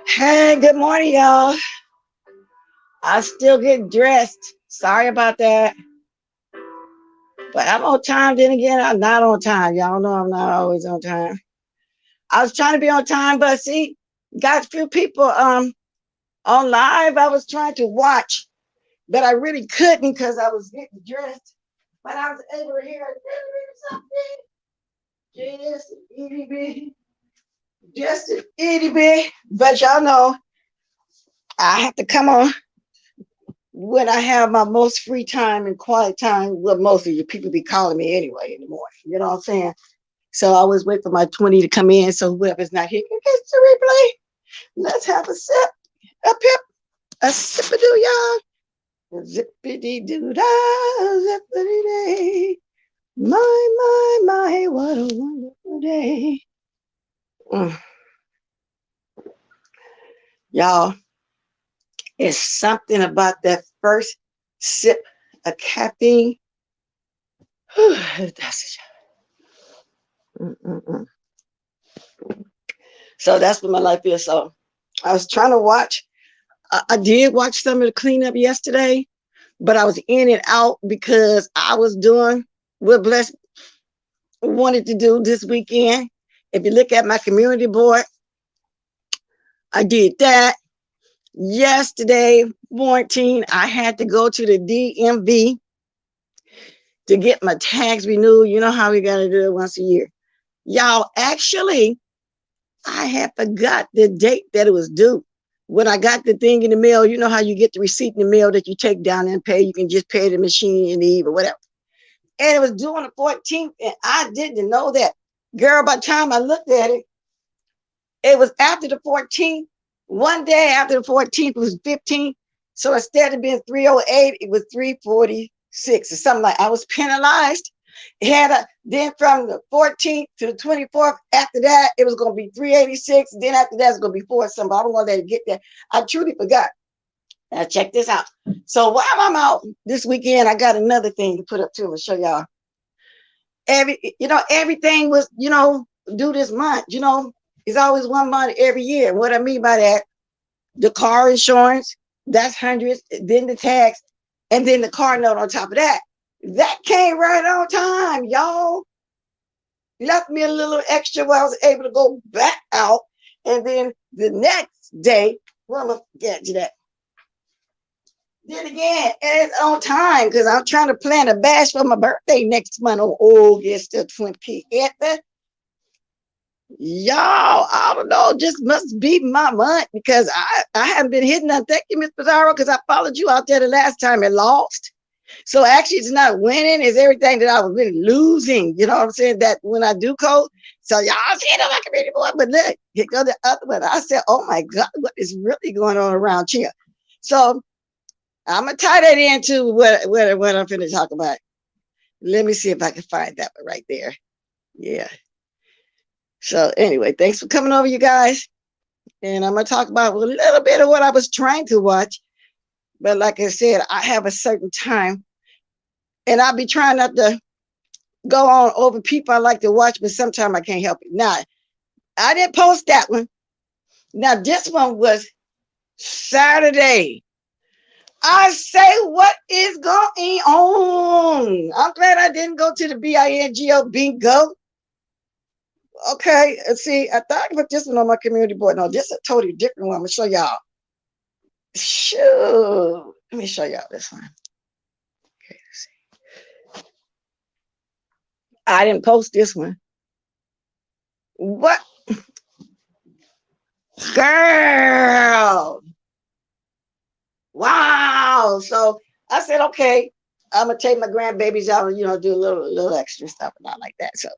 Hey, good morning, y'all. I still get dressed. Sorry about that. But I'm on time. Then again, I'm not on time. Y'all know I'm not always on time. I was trying to be on time, but see, got a few people on live. I was trying to watch, but I really couldn't because I was getting dressed. But I was able to hear something. Just a itty bit. Just a itty bit. But y'all know I have to come on when I have my most free time and quiet time. Well, most of you people be calling me anyway in the morning. You know what I'm saying? So I always wait for my 20 to come in so whoever's not here can catch the replay. Let's have a sip. A pip. A sip-a-doo, y'all. Zippity-doo-dah, zippity-day. My, what a wonderful day. Y'all, it's something about that first sip of caffeine. That's it. So that's what my life is. So I was trying to watch. I did watch some of the cleanup yesterday, but I was in and out because I was doing what Bless wanted to do this weekend. If you look at my community board, I did that. Yesterday morning, I had to go to the DMV to get my tags renewed. You know how we got to do it once a year. Y'all, actually, I had forgot the date that it was due. When I got the thing in the mail, you know how you get the receipt in the mail that you take down and pay. You can just pay the machine and leave or whatever. And it was due on the 14th, and I didn't know that. Girl, by the time I looked at it, It was after the 14th. One day after the 14th was 15th. So instead of being 308, it was 346 or something like. I was penalized. It had a then from the 14th to the 24th. After that, it was going to be 386. Then after that, it's going to be 4 something. I don't want to let it get there. I truly forgot. Now check this out. So while I'm out this weekend, I got another thing to put up too. I'll show y'all. Everything was, due this month. It's always 1 month every year. What I mean by that, the car insurance, that's hundreds, then the tax, and then the car note on top of that. That came right on time, y'all. Left me a little extra where I was able to go back out. And then the next day, well, I'm going to get to that. Then again, it's on time because I'm trying to plan a bash for my birthday next month on August the 20th. Y'all, I don't know, just must be my month because I haven't been hitting that. Thank you, Miss Pizarro, because I followed you out there the last time and lost. So actually, it's not winning, it's everything that I was really losing. You know what I'm saying? That when I do code, so y'all see it on my community board, but look, here goes the other one. I said, oh my God, what is really going on around here? So I'm gonna tie that into what I'm finna talk about. Let me see if I can find that one right there. Yeah. So anyway, thanks for coming over, you guys. And I'm gonna talk about a little bit of what I was trying to watch. But like I said, I have a certain time, and I'll be trying not to go on over people I like to watch, but sometimes I can't help it. Now, I didn't post that one. Now, this one was Saturday. I say, what is going on? I'm glad I didn't go to the BINGO bingo. Okay, see, I thought I put this one on my community board. No, this is a totally different one. I'm gonna show y'all. Shoot, let me show y'all this one. Okay, let's see. I didn't post this one. What? Girl. Wow. So I said, okay, I'm gonna take my grandbabies out and do a little extra stuff and all like that. So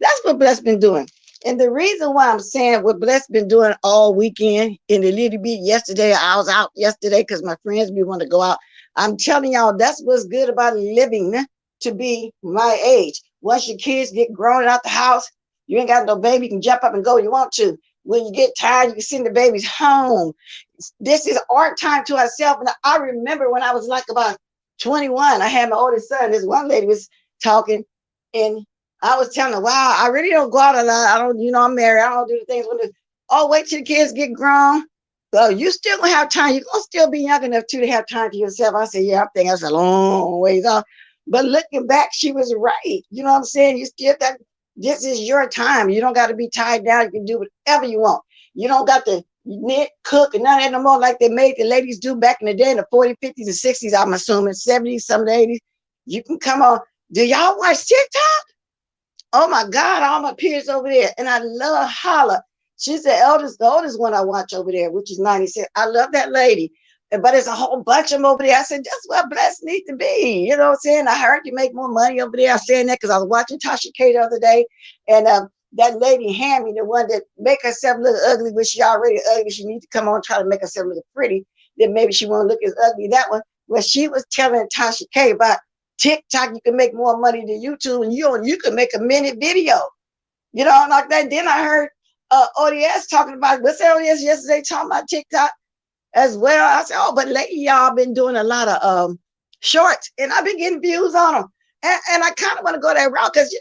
that's what Bless been doing. And the reason why I'm saying what Bless been doing all weekend and a little bit yesterday, I was out yesterday because my friends be want to go out. I'm telling y'all, that's what's good about living to be my age. Once your kids get grown out the house, you ain't got no baby, you can jump up and go you want to. When you get tired, you can send the babies home. This is our time to ourselves. And I remember when I was like about 21, I had my oldest son. This one lady was talking, and I was telling her, wow, I really don't go out a lot. I don't, I'm married. I don't do the things when wait till the kids get grown. Well, you still gonna have time. You're gonna still be young enough to have time to yourself. I said, yeah, I think that's a long ways off. But looking back, she was right. You know what I'm saying? You still got, this is your time. You don't got to be tied down. You can do whatever you want. You don't got to knit, cook, and none of that no more like they made the ladies do back in the day in the 40s, 50s, and 60s. I'm assuming 70s, some of the 80s. You can come on. Do y'all watch TikTok? Oh my God, all my peers over there. And I love Holla. She's the oldest one I watch over there, which is 96. I love that lady. But it's a whole bunch of them over there. I said, that's where Bless need to be. You know what I'm saying? I heard you make more money over there. I'm saying that because I was watching Tasha K the other day. And that lady Hammy, the one that make herself look ugly, but she already ugly. She needs to come on and try to make herself look pretty. Then maybe she won't look as ugly. That one, where she was telling Tasha K about TikTok, you can make more money than YouTube, and you can make a minute video. Like that. Then I heard ODS talking about, what's that ODS yesterday talking about TikTok as well. I said, oh, but lately y'all been doing a lot of shorts, and I've been getting views on them. And I kind of want to go that route because,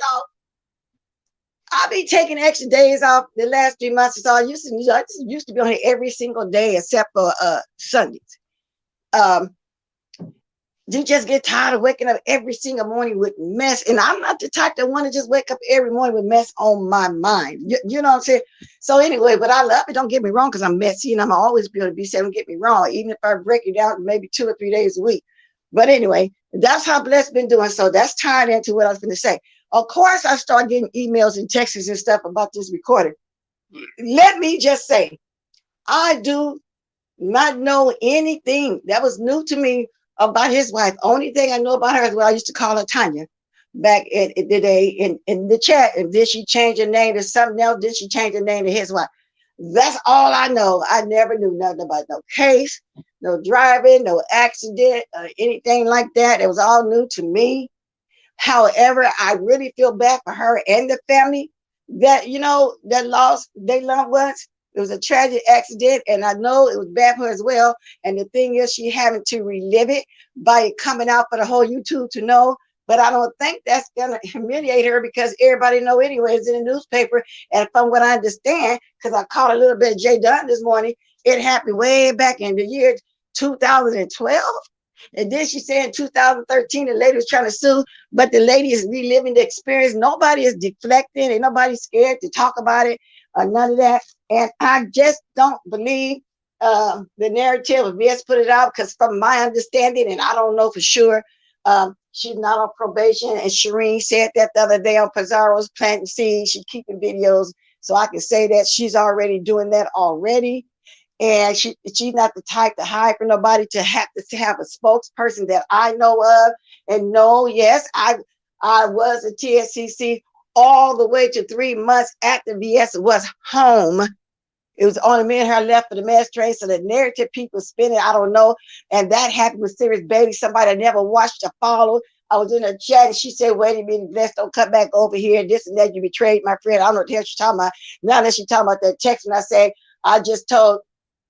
I'll be taking extra days off the last 3 months. So I just used to be on here every single day except for Sundays. You just get tired of waking up every single morning with mess. And I'm not the type that want to just wake up every morning with mess on my mind. You know what I'm saying? So anyway, but I love it. Don't get me wrong, because I'm messy and I'm always be able to be said, don't get me wrong, even if I break it down maybe 2 or 3 days a week. But anyway, that's how Bless been doing. So that's tied into what I was going to say. Of course, I started getting emails and texts and stuff about this recording. Let me just say, I do not know anything that was new to me about his wife. Only thing I know about her is what I used to call her Tanya back in the day in the chat. And did she change her name to something else? Did she change her name to his wife? That's all I know. I never knew nothing about no case, no driving, no accident, anything like that. It was all new to me. However, I really feel bad for her and the family that, that lost their loved ones. It was a tragic accident, and I know it was bad for her as well. And the thing is, she having to relive it by it coming out for the whole YouTube to know. But I don't think that's gonna humiliate her because everybody know anyway. It's in the newspaper, and from what I understand, because I caught a little bit of Jay Dunn this morning, it happened way back in the year 2012. And then she said in 2013, the lady was trying to sue, but the lady is reliving the experience. Nobody is deflecting, and nobody's scared to talk about it or none of that. And I just don't believe the narrative of yes, put it out, because from my understanding, and I don't know for sure, she's not on probation. And Shireen said that the other day on Pizarro's planting seeds. She's keeping videos, so I can say that she's already doing that already. And she's not the type to hide from nobody, to have a spokesperson that I know of. And no, yes, I was a TSCC all the way to 3 months after VS was home. It was only me and her left for the mass train. So the narrative people spinning, I don't know. And that happened with Serious Baby, somebody I never watched or followed. I was in a chat and she said, wait a minute, let's don't come back over here. This and that, you betrayed my friend. I don't know what the hell she's talking about. Now that she's talking about that text, and I said, I just told,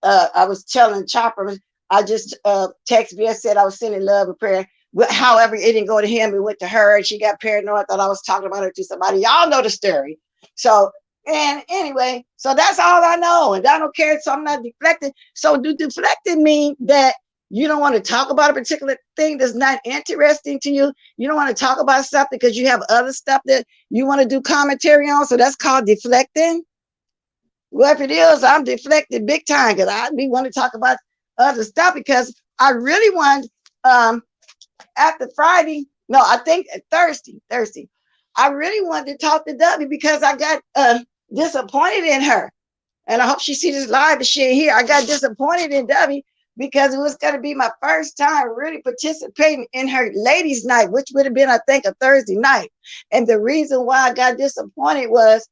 I was telling Chopper, I just text me and said I was sending love and prayer. However, it didn't go to him, it went to her, and she got paranoid, thought I was talking about her to somebody. Y'all know the story. So, and anyway, so that's all I know, and I don't care, so I'm not deflecting. So do deflecting mean that you don't want to talk about a particular thing that's not interesting to you? You don't want to talk about something because you have other stuff that you want to do commentary on, so that's called deflecting? Well, if it is, I'm deflected big time, because I be want to talk about other stuff, because I really want, after Friday, no, I think Thursday, I really wanted to talk to W because I got disappointed in her. And I hope she sees this live and shit here. I got disappointed in W because it was going to be my first time really participating in her ladies' night, which would have been, I think, a Thursday night. And the reason why I got disappointed was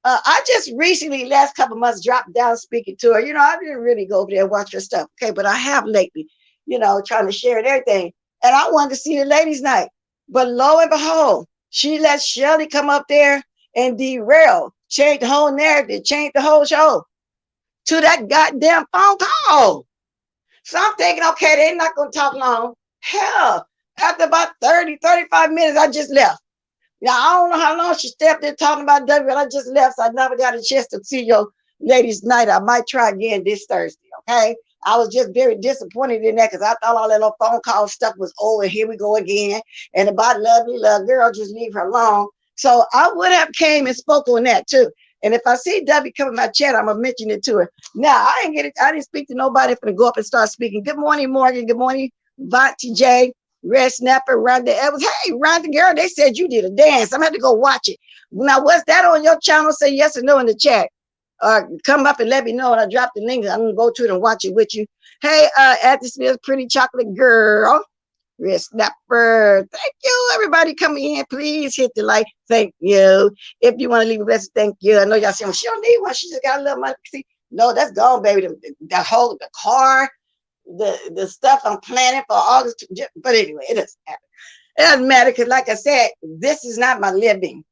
I just recently, last couple of months, dropped down speaking to her. I didn't really go over there and watch her stuff, okay? But I have lately, trying to share and everything. And I wanted to see the ladies' night. But lo and behold, she let Shelly come up there and derail, change the whole narrative, change the whole show to that goddamn phone call. So I'm thinking, okay, they're not going to talk long. Hell, after about 30, 35 minutes, I just left. Now, I don't know how long she stepped there talking about W, but I just left, so I never got a chance to see your ladies' night. I might try again this Thursday, okay? I was just very disappointed in that because I thought all that little phone call stuff was over. Here we go again. And about lovely love, girl, just leave her alone. So I would have came and spoke on that too. And if I see W come in my chat, I'm gonna mention it to her. Now, I didn't speak to nobody. I'm gonna go up and start speaking. Good morning, Morgan. Good morning, Vontae J. Red Snapper, Rhonda Evans. Hey, Rhonda, girl, they said you did a dance. I'm going to have to go watch it. Now, was that on your channel? Say yes or no in the chat. Come up and let me know, and I drop the link. I'm going to go to it and watch it with you. Hey, Auntie Smith's pretty chocolate girl. Red Snapper. Thank you, everybody coming in. Please hit the like. Thank you. If you want to leave a message, thank you. I know y'all saying, well, she don't need one. She just got a little money. See, no, that's gone, baby. The car, the stuff I'm planning for August, but anyway, it doesn't matter. It doesn't matter because, like I said, this is not my living.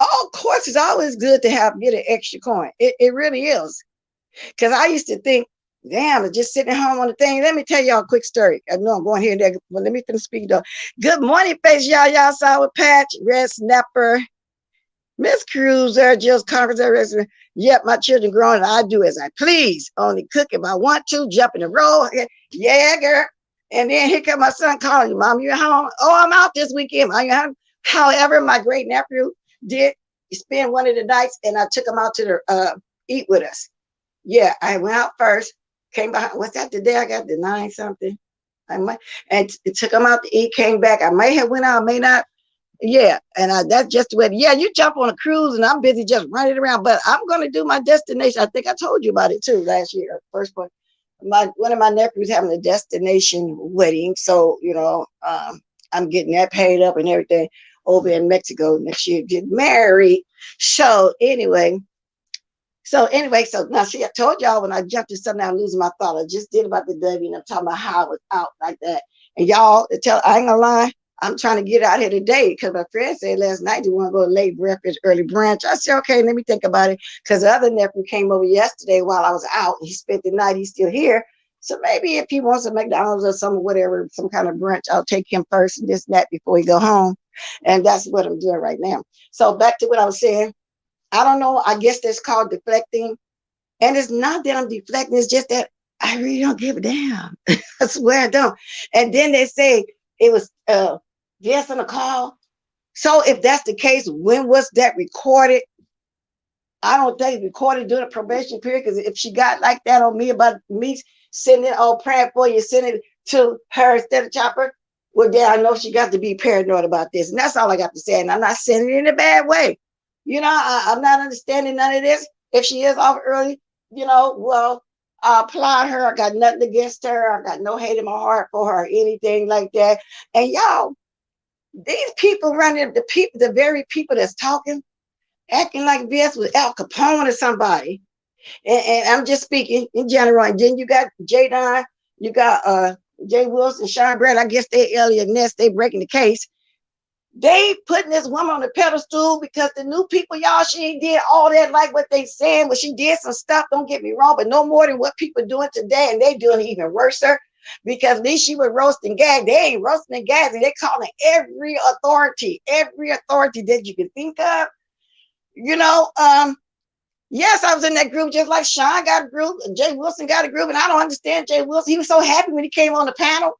Oh, of course, it's always good to get an extra coin. It really is. Because I used to think, damn, it's just sitting at home on the thing. Let me tell y'all a quick story. I know I'm going here and there, but let me finish speaking though. Good morning, face y'all Sour Patch, Red Snapper, Miss Cruiser, Jill's Conference. Yep, my children growing, and I do as I please. Only cook if I want to, jump in the road. Yeah, girl. And then here come my son calling you, Mom, you at home? Oh, I'm out this weekend. Are you home? However, my great nephew did spend one of the nights, and I took him out to eat with us. Yeah, I went out first, came behind. What's that? The day I got the 9 something. And it took him out to eat, came back. I may have went out, may not. Yeah, and that's just the way. Yeah, you jump on a cruise, and I'm busy just running around. But I'm going to do my destination. I think I told you about it too last year. First one, one of my nephews having a destination wedding, so I'm getting that paid up and everything over in Mexico next year. Get married. So anyway, So anyway, so now see, I told y'all when I jumped to something, I'm losing my thought. I just did about the W, and I'm talking about how I was out like that. And y'all, I ain't gonna lie, I'm trying to get out here today because my friend said last night they want to go to late breakfast, early brunch. I said, okay, let me think about it. Because the other nephew came over yesterday while I was out. He spent the night. He's still here. So maybe if he wants a McDonald's or some whatever, some kind of brunch, I'll take him first and this and that before he go home. And that's what I'm doing right now. So back to what I was saying. I don't know. I guess that's called deflecting. And it's not that I'm deflecting. It's just that I really don't give a damn. I swear I don't. And then they say it was yes on a call. So if that's the case, when was that recorded? I don't think it's recorded during the probation period, because if she got like that on me about me sending it, praying for you, sending it to her instead of Chopper, well, then I know she got to be paranoid about this. And that's all I got to say. And I'm not sending it in a bad way. I'm not understanding none of this. If she is off early, well, I applaud her. I got nothing against her. I got no hate in my heart for her or anything like that. And y'all, these people running, the very people that's talking, acting like this was Al Capone or somebody. And I'm just speaking in general. And then you got J. Dunn, you got Jay Wilson, Sean Brad. I guess they Elliot Ness, they breaking the case. They putting this woman on the pedestal because the new people, y'all, she ain't did all that like what they saying. Well, she did some stuff, don't get me wrong, but no more than what people doing today. And they doing it even worse, because at least she was roasting gag. They ain't roasting and gagging. They calling every authority that you can think of. Yes, I was in that group just like Sean got a group, and Jay Wilson got a group, and I don't understand Jay Wilson. He was so happy when he came on the panel.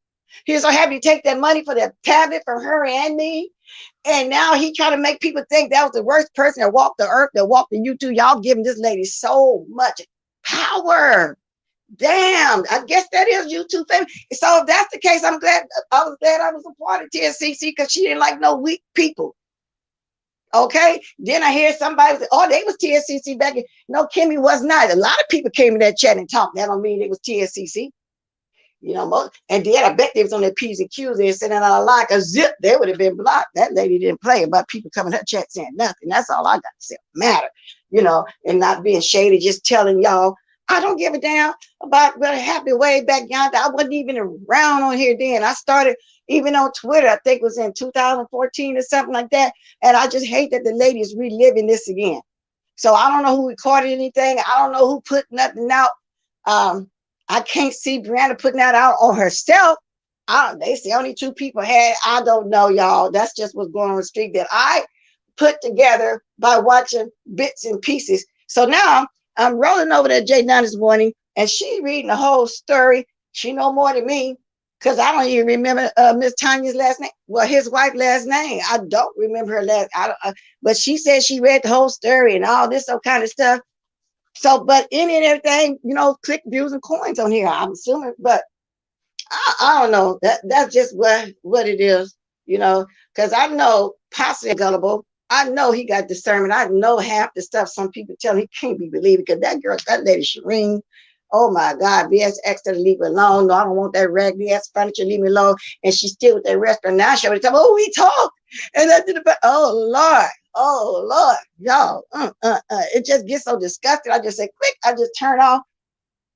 He was so happy to take that money for that tablet from her and me. And now he trying to make people think that was the worst person that walked the earth, that walked the YouTube. Y'all giving this lady so much power. Damn, I guess that is YouTube famous. So if that's the case, I was glad I was a part of TSCC, because she didn't like no weak people. Okay, then I hear somebody say, oh, they was TSCC back in. No, Kimmy was not. A lot of people came in that chat and talked. That don't mean it was TSCC. And then I bet they was on their P's and Q's and sending out a like a zip, they would have been blocked. That lady didn't play about people coming to her chat saying nothing. That's all I got to say. Matter, and not being shady, just telling y'all, I don't give a damn about what happened way back yonder. I wasn't even around on here then. I started even on Twitter, I think it was in 2014 or something like that. And I just hate that the lady is reliving this again. So I don't know who recorded anything. I don't know who put nothing out. I can't see Brianna putting that out on herself. They say only 2 people had. I don't know, y'all. That's just what's going on the street that I put together by watching bits and pieces. So now I'm rolling over to J. Dunn this morning, and she reading the whole story. She know more than me, because I don't even remember Miss Tanya's last name. Well, his wife's last name. I don't remember her last. But she said she read the whole story and all this kind of stuff. So, but any and everything, click views and coins on here, I'm assuming. But I don't know. That's just what it is, because I know Posse gullible. I know he got discernment. I know half the stuff some people tell him he can't be believed, because that lady Shireen, oh my God, BS asked her to leave me alone. No, I don't want that raggedy ass furniture, leave me alone. And she's still with that restaurant. Now she already tell me, oh, we talk. And I did it, oh Lord, y'all, it just gets so disgusting. I just say, quick, I just turn off.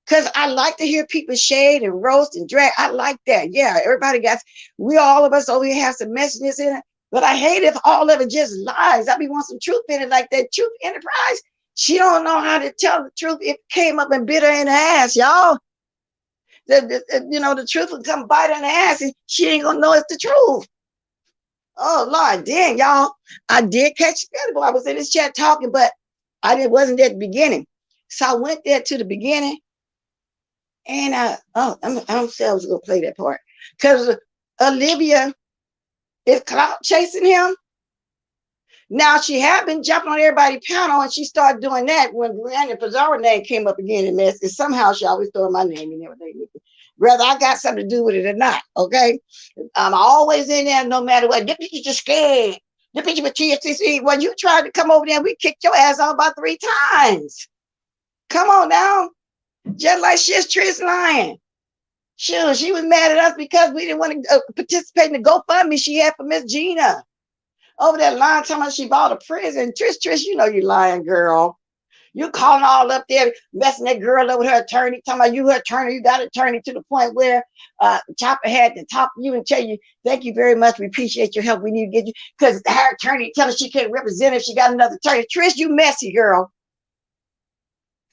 Because I like to hear people shade and roast and drag. I like that. Yeah, all of us over here have some messages in it. But I hate if all of it just lies. I be want some truth in it, like that Truth Enterprise. She don't know how to tell the truth. It came up and bit her in the ass, y'all. The truth would come bite her in the ass, and she ain't gonna know it's the truth. Oh Lord, dang, y'all. I did catch the I was in this chat talking, but wasn't there at the beginning. So I went there to the beginning, and I don't say I was gonna play that part, because Olivia is CLOUT chasing him. Now she had been jumping on everybody's panel, and she started doing that when Brandon Pizarro name came up again in this. And somehow she always throwing my name in everything. Whether I got something to do with it or not, okay? I'm always in there no matter what. The bitch just scared. The bitch with TSCC. When you tried to come over there, we kicked your ass out about 3 times. Come on now. Just like she's Trish lying. Sure, she was mad at us because we didn't want to participate in the GoFundMe she had for Miss Gina. Over that line, talking about she bought a prison. Trish, you know you lying, girl. You calling all up there, messing that girl up with her attorney, talking about you her attorney, you got an attorney to the point where Chopper had to talk to you and tell you, thank you very much, we appreciate your help, we need to get you, because her attorney tell her she can't represent if she got another attorney. Trish, you messy girl.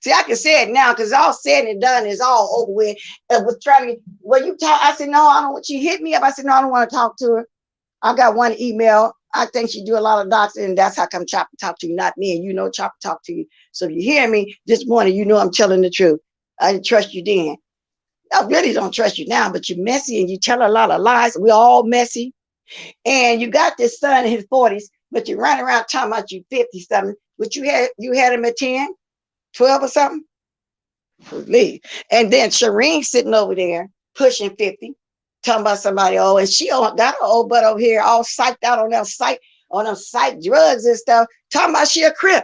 See, I can say it now because all said and done is all over with. Was trying to, well, you talk, I said, no, I don't, she hit me up, I said, no, I don't want to talk to her. I got one email. I think she do a lot of doxing, and that's how come Chopper talk to you, not me. And you know Chopper talk to you. So if you hear me this morning, you know I'm telling the truth. I didn't trust you then. I really don't trust you now, but you're messy and you tell a lot of lies. We're all messy. And you got this son in his 40s, but you run around talking about you 50 something. But you had him at 10, 12 or something. Leave. And then Shireen sitting over there pushing 50. Talking about somebody, oh, and she got an old butt over here all psyched out on them psych drugs and stuff, talking about she a Crip.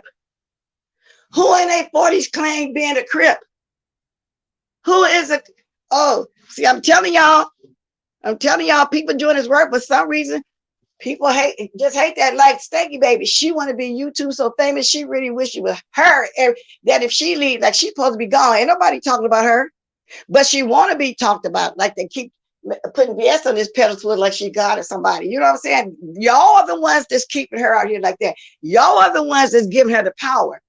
Who in their 40s claim being a Crip? Who is a, oh, see, I'm telling y'all, people doing this work for some reason. People just hate that, like Stanky Baby. She want to be YouTube so famous, she really wish it was her, that if she leaves, like she's supposed to be gone. Ain't nobody talking about her, but she want to be talked about, like they keep putting BS on this pedestal like she God or somebody. You know what I'm saying? Y'all are the ones that's keeping her out here like that. Y'all are the ones that's giving her the power.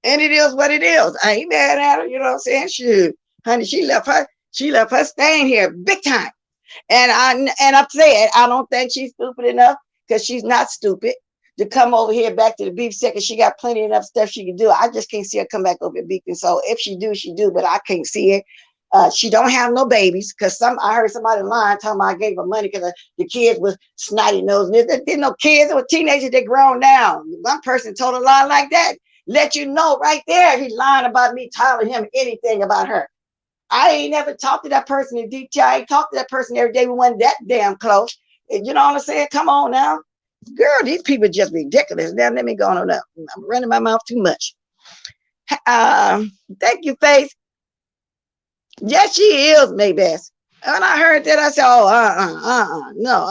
And it is what it is. I ain't mad at her. You know what I'm saying? Shoot, honey, she left her stain here big time. And I'm saying, I don't think she's stupid enough, because she's not stupid, to come over here back to the beef second. She got plenty enough stuff she can do. I just can't see her come back over here beefing. So if she do, she do, but I can't see it. She don't have no babies, because I heard somebody lying talking about I gave her money because the kids was snotty nose. There didn't no kids, they were teenagers, they grown now. One person told a lie like that, let you know right there he lying about me telling him anything about her. I ain't never talked to that person in detail. I ain't talked to that person every day. We weren't that damn close. You know what I'm saying? Come on now. Girl, these people are just ridiculous. Now let me go on up. I'm running my mouth too much. Thank you, Faith. Yes, she is Maybeth. And I heard that, I said, oh, no.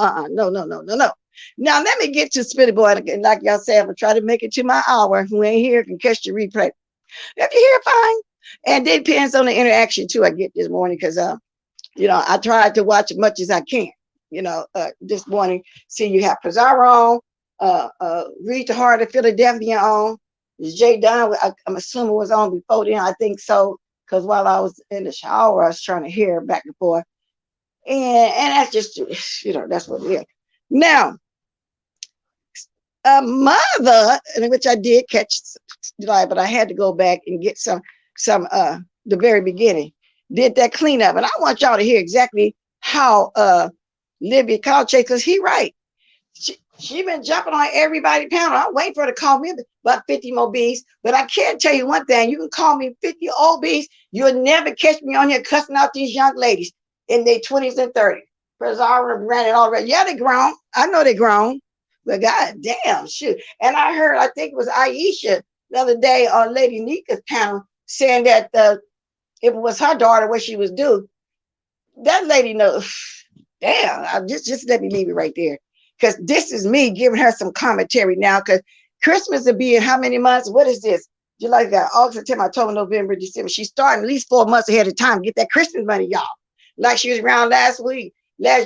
Now let me get to Spitty Boy. Like y'all said, I'm gonna try to make it to my hour. Who ain't here can catch the replay. If you're here, fine. And it depends on the interaction too I get this morning, because you know, I tried to watch as much as I can. You know, this morning, see you have Pizarro on, Read the Heart of Philadelphia on. J. Dunn, I'm assuming was on before then. I think so. Because while I was in the shower, I was trying to hear back and forth. And that's just, you know, that's what it is. Now, Mother, which I did catch, but I had to go back and get some the very beginning, did that cleanup. And I want y'all to hear exactly how Libby called Jay, because he right. She been jumping on everybody's panel. I'm waiting for her to call me about 50 more B's. But I can't tell you one thing. You can call me 50 old B's. You'll never catch me on here cussing out these young ladies in their 20s and 30s. Because I already ran it already. Yeah, they grown. I know they grown. But god damn, shoot. And I heard, I think it was Aisha the other day on Lady Nika's panel saying that if it was her daughter, what she was due. That lady knows. Damn, just let me leave it right there. Because this is me giving her some commentary now, because Christmas will be in how many months? What is this? July, August, September, October, November, December. She's starting at least 4 months ahead of time. Get that Christmas money, y'all. Like she was around last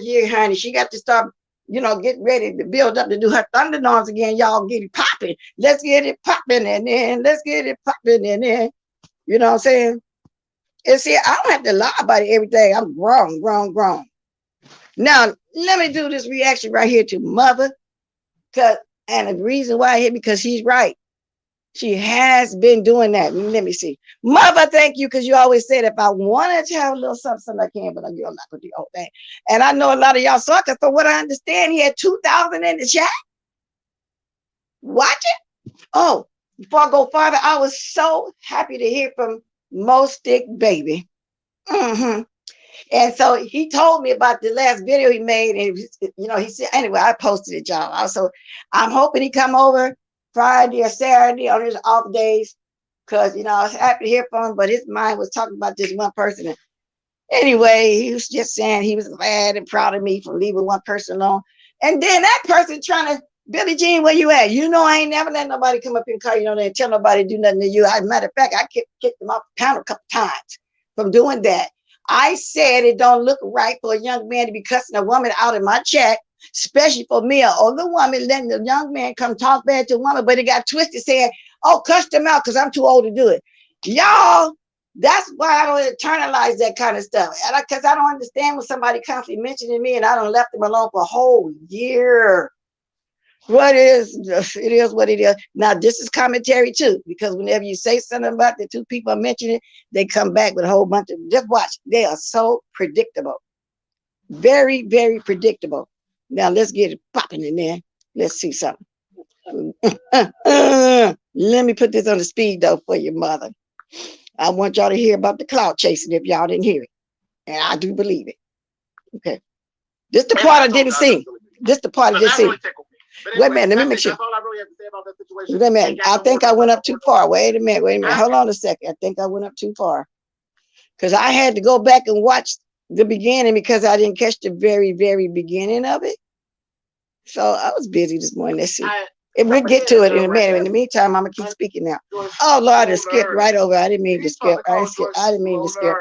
year, honey. She got to start, you know, get ready to build up to do her Thunderdome again. Y'all get it popping. Let's get it popping, and then let's get it popping, and then, you know what I'm saying? And see, I don't have to lie about everything. I'm grown. Now, let me do this reaction right here to Mother. And the reason why I hit, because he's right. She has been doing that. Let me see. Mother, thank you, because you always said if I wanted to have a little something, I can, but I'm not going to do the whole thing. And I know a lot of y'all saw it, because from what I understand, he had 2,000 in the chat. Watch it. Oh, before I go farther, I was so happy to hear from Mo Stick Baby. And so he told me about the last video he made, and you know, he said, anyway, I posted it, y'all. Also, I'm hoping he come over Friday or Saturday on his off days, because, you know, I was happy to hear from him, but his mind was talking about this one person. Anyway, he was just saying he was glad and proud of me for leaving one person alone. And then that person trying to Billie Jean, where you at? You know I ain't never let nobody come up in the car, you know, and tell nobody to do nothing to you. As a matter of fact, I kicked them off the panel a couple times from doing that. I said it don't look right for a young man to be cussing a woman out in my chat, especially for me, an older woman, letting the young man come talk bad to a woman, but it got twisted saying, oh, cuss them out because I'm too old to do it. Y'all, that's why I don't internalize that kind of stuff. Because I don't understand when somebody constantly mentioning me and I don't left them alone for a whole year. What is it is what it is. Now this is commentary too, because whenever you say something about the two people I'm mentioning, they come back with a whole bunch of, just watch. They are so predictable. Very, very predictable. Now let's get it popping in there. Let's see something. Let me put this on the speed though for your mother. I want y'all to hear about the clout chasing if y'all didn't hear it. And I do believe it. Okay. This the part I didn't see. This the part I didn't see. Wait a minute, let me make sure. That's all I really have to say about that situation. Wait a minute, I think I went up too far. Wait a minute. Hold on a second. I think I went up too far. Because I had to go back and watch the beginning because I didn't catch the very, very beginning of it. So I was busy this morning. Let's see. If we get to it in a minute. In the meantime, I'm going to keep speaking now. Oh, Lord, I skipped right over. I didn't mean to skip. I didn't mean to skip.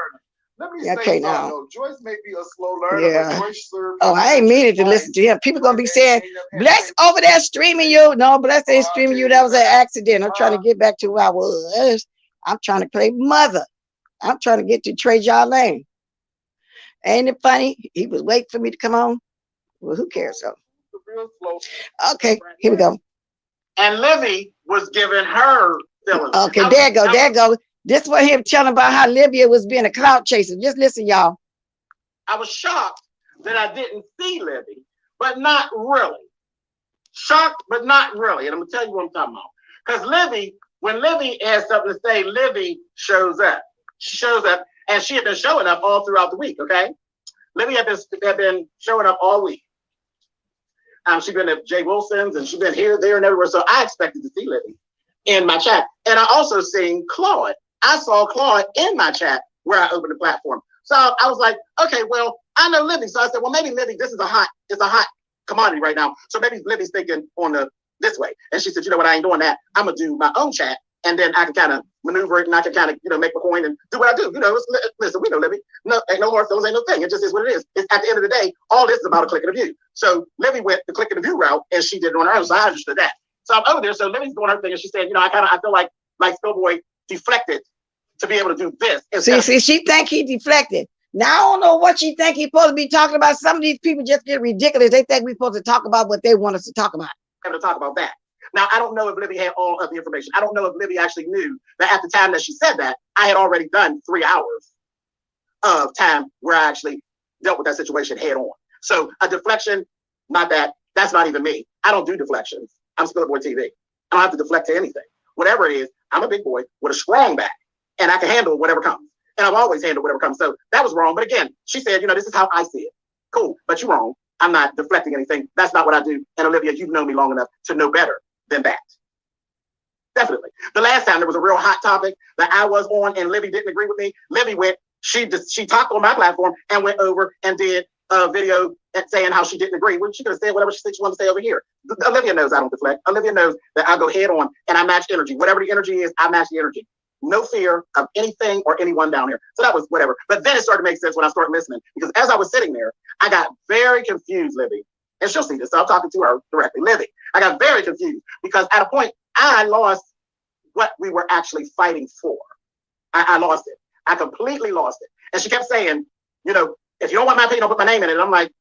Let me say now. Joyce may be a slow learner, yeah. But Joyce served. Oh, I ain't meaning to listen to him. People gonna be saying, "Bless over there streaming you." No, Bless ain't streaming you. That was an accident. I'm trying to get back to where I was. I'm trying to play mother. I'm trying to get to Trey Lane. Ain't it funny? He was waiting for me to come on. Well, who cares? So, okay, here we go. And Livy was giving her feelings. Okay, there you go. There you go. This was him telling about how Libya was being a clout chaser. Just listen, y'all. I was shocked that I didn't see Livy, but not really. Shocked, but not really. And I'm going to tell you what I'm talking about. Because Livy, when Livy has something to say, Livy shows up. She shows up, and she had been showing up all throughout the week, okay? Livy had been showing up all week. She's been at Jay Wilson's, and she's been here, there, and everywhere. So I expected to see Livy in my chat. And I also seen Claude. I saw Claude in my chat where I opened the platform. So I was like, okay, well, I know Livy. So I said, well, maybe Livy, it's a hot commodity right now. So maybe Livy's thinking on this way. And she said, you know what, I ain't doing that. I'm going to do my own chat. And then I can kind of maneuver it and I can kind of, make my coin and do what I do. Listen, we know Livy. No, ain't no hard feelings, ain't no thing. It just is what it is. It's at the end of the day, all this is about a click and a view. So Livy went the click and the view route and she did it on her own. So I understood that. So I'm over there. So Livy's doing her thing. And she said, I feel like Schoolboy deflected to be able to do this. See, she think he deflected. Now, I don't know what she think he's supposed to be talking about. Some of these people just get ridiculous. They think we're supposed to talk about what they want us to talk about. I'm going to talk about that. Now, I don't know if Livy had all of the information. I don't know if Livy actually knew that at the time that she said that, I had already done 3 hours of time where I actually dealt with that situation head on. So a deflection, that's not even me. I don't do deflections. I'm Schoolboy TV. I don't have to deflect to anything. Whatever it is, I'm a big boy with a strong back and I can handle whatever comes. And I've always handled whatever comes. So that was wrong. But again, she said, this is how I see it. Cool, but you're wrong. I'm not deflecting anything. That's not what I do. And Olivia, you've known me long enough to know better than that. Definitely. The last time there was a real hot topic that I was on and Livy didn't agree with me. Livy she talked on my platform and went over and did a video saying how she didn't agree. Well, she could have said whatever she wanted to say over here. Olivia knows I don't deflect. Olivia knows that I go head on and I match energy. Whatever the energy is, I match the energy. No fear of anything or anyone down here. So that was whatever. But then it started to make sense when I started listening. Because as I was sitting there, I got very confused, Livy. And she'll see this, so I'm talking to her directly. Livy, I got very confused because at a point, I lost what we were actually fighting for. I lost it. I completely lost it. And she kept saying, if you don't want my opinion, don't put my name in it. And I'm like,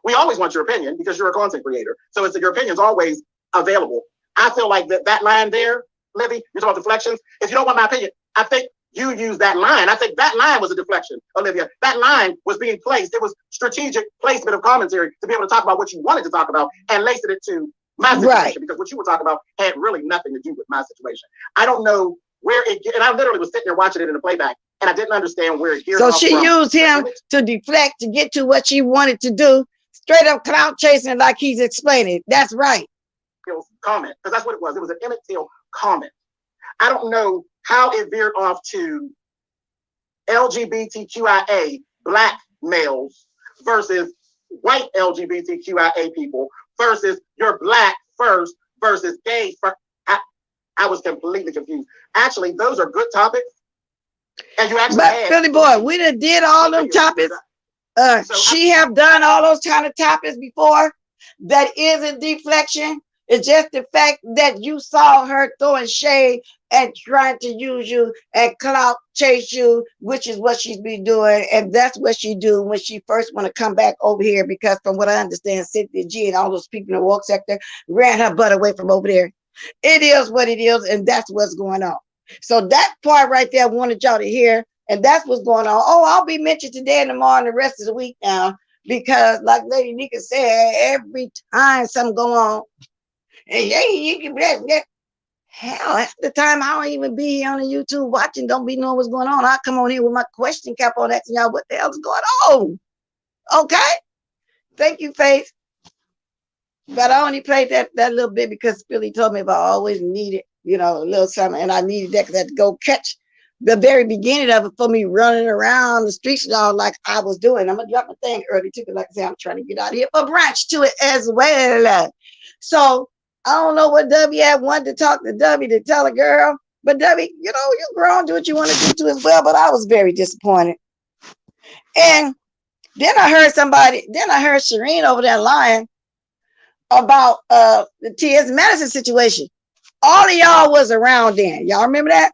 we always want your opinion because you're a content creator. So your opinion's always available. I feel like that line there, Livy, you're talking about deflections. If you don't want my opinion, I think you used that line. I think that line was a deflection, Olivia. That line was being placed. It was strategic placement of commentary to be able to talk about what you wanted to talk about and lace it to my situation, right? Because what you were talking about had really nothing to do with my situation. I don't know where and I literally was sitting there watching it in the playback and I didn't understand where it geared off. So she used him to deflect to get to what she wanted to do, straight up clout chasing like he's explaining. That's right. Comment, because that's what it was. It was an Emmett Till comment. I don't know how it veered off to LGBTQIA black males versus white LGBTQIA people versus you're black first versus gay first. I was completely confused. Actually, those are good topics. And you actually but Philly boy, we done did all them topics. She have done all those kind of topics before. That isn't deflection. It's just the fact that you saw her throwing shade and trying to use you and clout chase you, which is what she's been doing. And that's what she do when she first want to come back over here, because from what I understand, Cynthia G and all those people in the woke sector ran her butt away from over there. It is what it is, and that's what's going on. So that part right there I wanted y'all to hear, and that's what's going on. Oh, I'll be mentioned today and tomorrow and the rest of the week now, because like Lady Nika said, every time something go on, and hey, you can bet hell, half the time I don't even be here on the YouTube watching, don't be knowing what's going on. I come on here with my question cap on, asking y'all what the hell is going on. Okay, thank you, Faith. But I only played that little bit because Billy told me if I always needed, a little something, and I needed that because I had to go catch the very beginning of it for me running around the streets and all like I was doing. I'm gonna drop my thing early too, because like I said, I'm trying to get out of here for branch to it as well. So I don't know what W had wanted to talk to W to tell a girl, but W, you're grown, do what you want to do too as well. But I was very disappointed. And then I heard Shireen over there lying about the T.S. Madison situation. All of y'all was around then. Y'all remember that?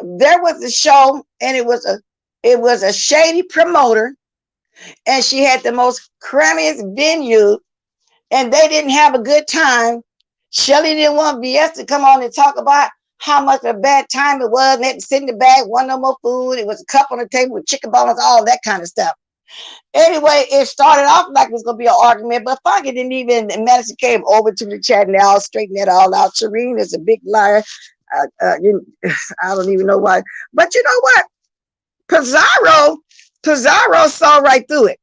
There was a show, and it was a shady promoter, and she had the most crummiest venue, and they didn't have a good time. Shelly didn't want BS to come on and talk about how much of a bad time it was, and they had to sit in the back, wasn't no more food. It was a cup on the table with chicken bones, all that kind of stuff. Anyway, it started off like it was going to be an argument, but fuck it, didn't even. Madison came over to the chat and they all straightened it all out. Shireen is a big liar. I don't even know why. But you know what? Pizarro saw right through it.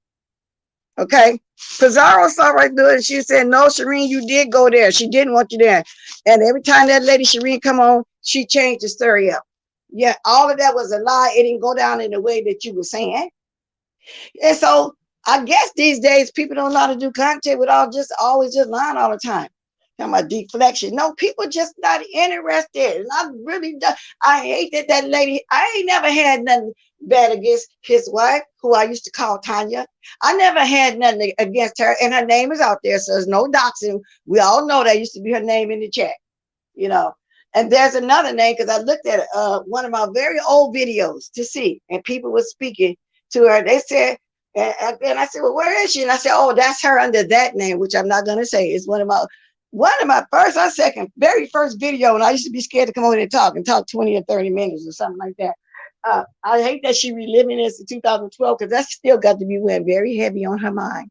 Okay? Pizarro saw right through it, and she said, no, Shireen, you did go there. She didn't want you there. And every time that lady Shireen come on, she changed the story up. Yeah, all of that was a lie. It didn't go down in the way that you were saying. And so I guess these days people don't know how to do content without always lying all the time. Talking about deflection. No, people just not interested. And I hate that lady. I ain't never had nothing bad against his wife, who I used to call Tanya. I never had nothing against her, and her name is out there, so there's no doxing. We all know that used to be her name in the chat, And there's another name, because I looked at one of my very old videos to see, and people were speaking to her. They said, and I said, well, where is she? And I said, oh, that's her under that name, which I'm not going to say. It's one of my very first video, and I used to be scared to come over and talk 20 or 30 minutes or something like that. I hate that she reliving this in 2012, because that's still got to be weighing very heavy on her mind.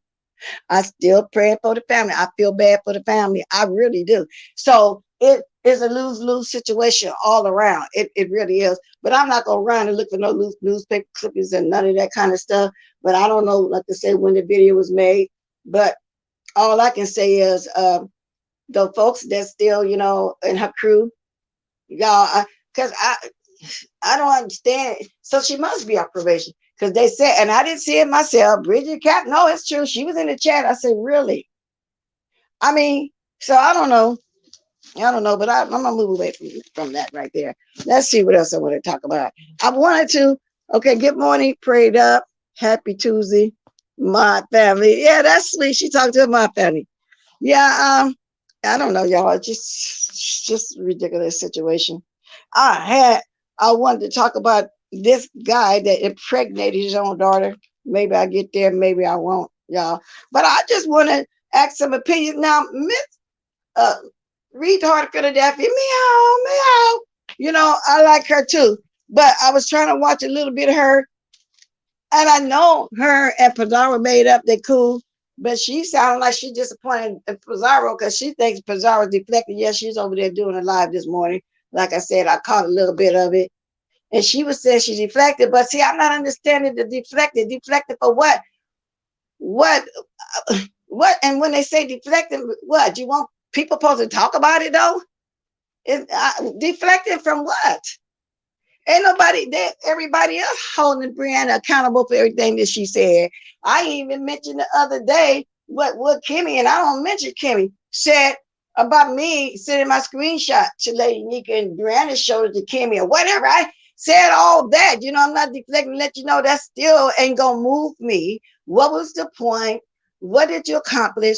I still pray for the family. I feel bad for the family. I really do. So it is a lose-lose situation all around. It really is. But I'm not going to run and look for no newspaper clippings and none of that kind of stuff. But I don't know, like I say, when the video was made. But all I can say is the folks that still, in her crew, y'all, because I don't understand. So she must be on probation, because they said, and I didn't see it myself. Bridget Cap, no, it's true. She was in the chat. I said, really? I mean, so I don't know, but I'm gonna move away from that right there. Let's see what else I want to talk about. I wanted to. Okay, good morning, prayed up. Happy Tuesday, my family. Yeah, that's sweet. She talked to my family. Yeah, I don't know, y'all. It's just a ridiculous situation. I wanted to talk about this guy that impregnated his own daughter. Maybe I get there, maybe I won't, y'all. But I just want to ask some opinions. Now, Miss Retard Philadelphia, meow. I like her too. But I was trying to watch a little bit of her. And I know her and Pizarro made up, they cool. But she sounded like she disappointed Pizarro, because she thinks Pizarro's deflected. Yes, she's over there doing a live this morning. Like I said, I caught a little bit of it. And she was saying she deflected. But see, I'm not understanding the deflected. Deflected for what? What? And when they say deflected, what? You want people supposed to talk about it, though? Deflected from what? Ain't nobody there. Everybody else holding Brianna accountable for everything that she said. I even mentioned the other day what Kimmy, and I don't mention Kimmy, said about me sending my screenshot to Lady Nika and Brianna showed it to Kimmy or whatever. I said all that. You know, I'm not deflecting, let you know that still ain't gonna move me. What was the point? What did you accomplish?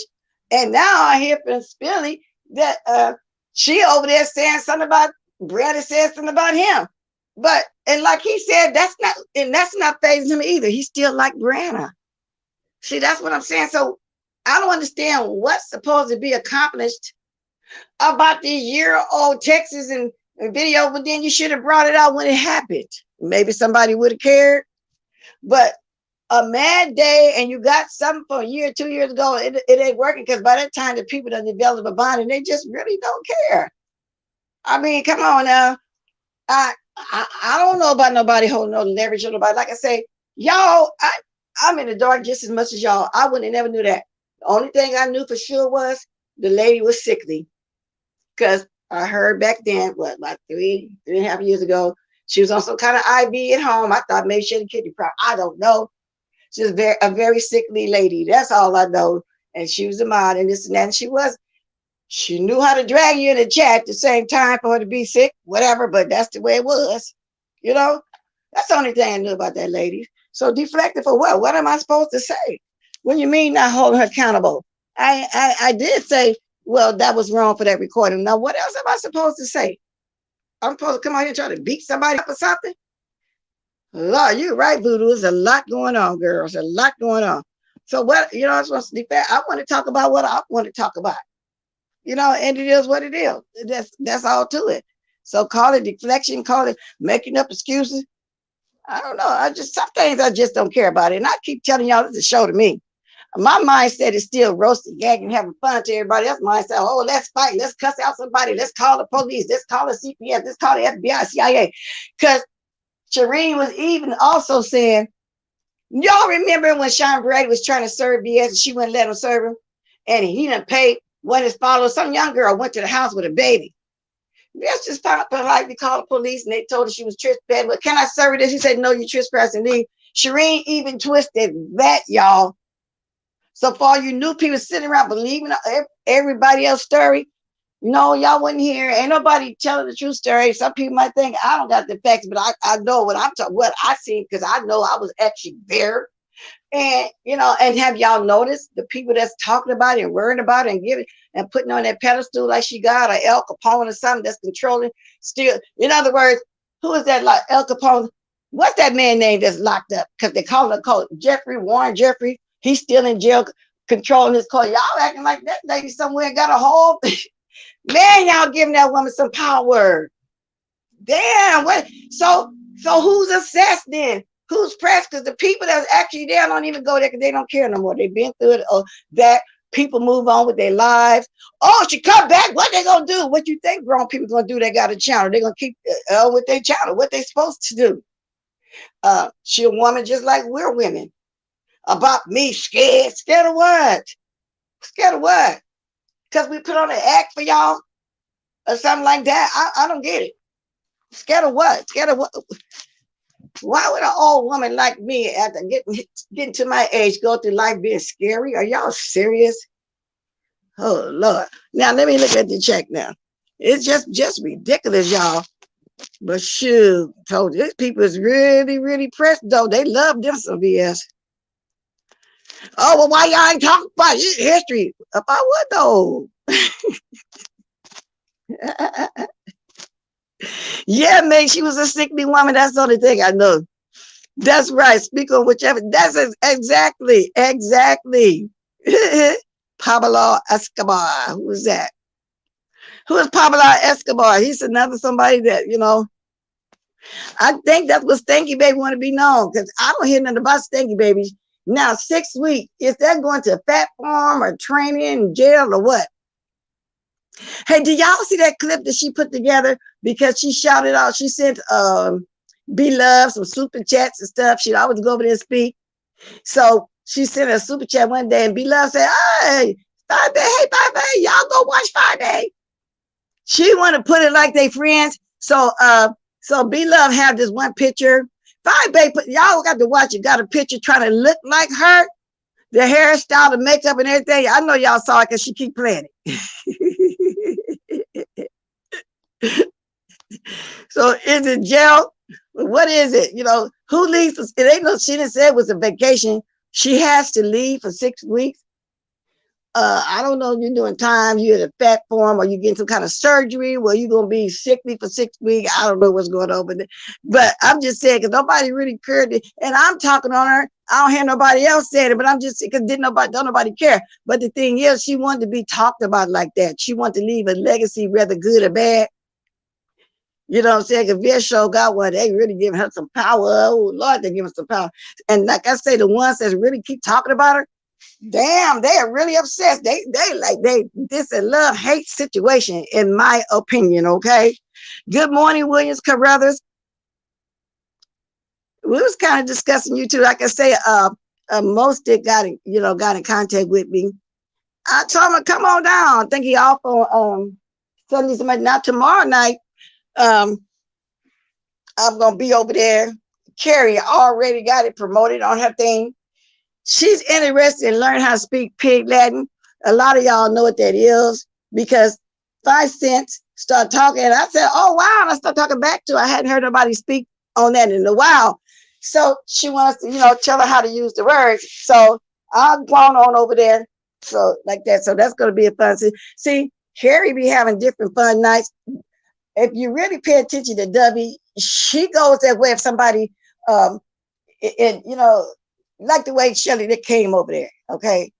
And now I hear from Spilly that she over there saying something about Brianna said something about him. But and like he said, that's not phasing him either. He still like Brianna. See, that's what I'm saying. So I don't understand what's supposed to be accomplished about these year-old texts and video, but then you should have brought it out when it happened. Maybe somebody would have cared. But a mad day and you got something from a year, 2 years ago, it ain't working because by that time the people done develop a bond and they just really don't care. I mean, come on now. I don't know about nobody holding no leverage on nobody. Like I say, y'all, I'm in the dark just as much as y'all. I wouldn't have never knew that. The only thing I knew for sure was the lady was sickly. Because I heard back then, what, about 3.5 years ago, she was on some kind of IV at home. I thought maybe she had a kidney problem. I don't know. She's a very sickly lady. That's all I know. And she was a mod and this and that. And she knew how to drag you in the chat at the same time for her to be sick, whatever, but that's the way it was. You know, that's the only thing I knew about that lady. So deflected for what? What am I supposed to say? What do you mean not holding her accountable? I did say, well, that was wrong for that recording. Now, what else am I supposed to say? I'm supposed to come out here and try to beat somebody up or something? Lord, you're right, Voodoo. There's a lot going on, girls. A lot going on. So what, you know, I'm supposed to defend. I want to talk about what I want to talk about. You know, and it is what it is. That's all to it. So call it deflection, call it making up excuses. I don't know. Some things I just don't care about it. And I keep telling y'all, this is a show to me. My mindset is still roasting, gagging, having fun to everybody else. Mindset, oh, let's fight, let's cuss out somebody, let's call the police, let's call the CPS, let's call the FBI, CIA. Because Shireen was even also saying, y'all remember when Sean Brady was trying to serve BS and she wouldn't let him serve him? And he didn't pay one of his followers. Some young girl went to the house with a baby. BS just politely called the police and they told her she was trespassing. But can I serve her this? He said, no, you're trespassing. Shireen even twisted that, y'all. So for all you new people sitting around believing everybody else's story, no, y'all wouldn't hear. Ain't nobody telling the true story. Some people might think I don't got the facts, but I know what I'm talking, what I seen, because I know I was actually there. And you know, and have y'all noticed the people that's talking about it and worrying about it and giving and putting on that pedestal like she got or El Capone or something that's controlling still. In other words, who is that like El Capone? What's that man name that's locked up? Because they call him Warren Jeffrey. He's still in jail controlling his car. Y'all acting like that lady somewhere got a hold. Man, y'all giving that woman some power. Damn. What? So who's assessed then? Who's pressed? Because the people that's actually there don't even go there because they don't care no more. They've been through it. Or that people move on with their lives. Oh, she come back. What they gonna do? What you think grown people gonna do? They got a channel. They're gonna keep with their channel. What they supposed to do? She a woman just like we're women. About me, scared of what? Scared of what? Because we put on an act for y'all or something like that. I don't get it. Scared of what? Scared of what? Why would an old woman like me, after getting to my age, go through life being scary? Are y'all serious? Oh Lord! Now let me look at the check. Now it's just ridiculous, y'all. But shoot, told you, these people is really pressed though. They love them some BS. Oh, well, why y'all ain't talking about history? About what though? Yeah, man, she was a sickly woman. That's the only thing I know. That's right. Speak on whichever. That's exactly. Pablo Escobar. Who is that? Who is Pablo Escobar? He's another somebody that, you know, I think that's what Stanky Baby want to be known, because I don't hear nothing about Stanky Baby. Now, 6 weeks, is that going to a fat farm or training in jail or what? Hey, do y'all see that clip that she put together? Because she shouted out, she sent B-Love some super chats and stuff. She'd always go over there and speak. So she sent a super chat one day and B-Love said, hey, 5-Bay, y'all go watch 5-Bay. She want to put it like they friends. So B-Love have this one picture. 5-Bay, y'all got to watch it, got a picture trying to look like her. The hairstyle, the makeup, and everything. I know y'all saw it because she keep playing it. So is it gel? What is it? You know, who leaves? It ain't no, she didn't say it was a vacation. She has to leave for 6 weeks. I don't know if you're doing time, you're in a fat form, or you getting some kind of surgery where you're gonna be sickly for 6 weeks. I don't know what's going on, but I'm just saying because nobody really cared, and I'm talking on her. I don't hear nobody else saying it, but I'm just because don't nobody care. But the thing is, she wanted to be talked about like that. She wanted to leave a legacy, whether good or bad. You know what I'm saying? If your show got one, they really giving her some power. Oh Lord, they giving some power. And like I say, the ones that really keep talking about her, damn, they are really obsessed. This a love-hate situation, in my opinion, okay? Good morning, Williams Carruthers. We was kind of discussing you too. Like I say, most that got in contact with me. I told him to come on down. I think he off on Sunday, not tomorrow night. I'm gonna be over there. Carrie already got it promoted on her thing. She's interested in learning how to speak Pig Latin. A lot of y'all know what that is because 5 cents started talking, and I said, "Oh wow!" And I started talking back to her. I hadn't heard nobody speak on that in a while. So she wants to, tell her how to use the words. So I've gone on over there. So like that. So that's going to be a fun. See, Carrie be having different fun nights. If you really pay attention to Debbie, she goes that way. If somebody, like the way Shelly that came over there, okay?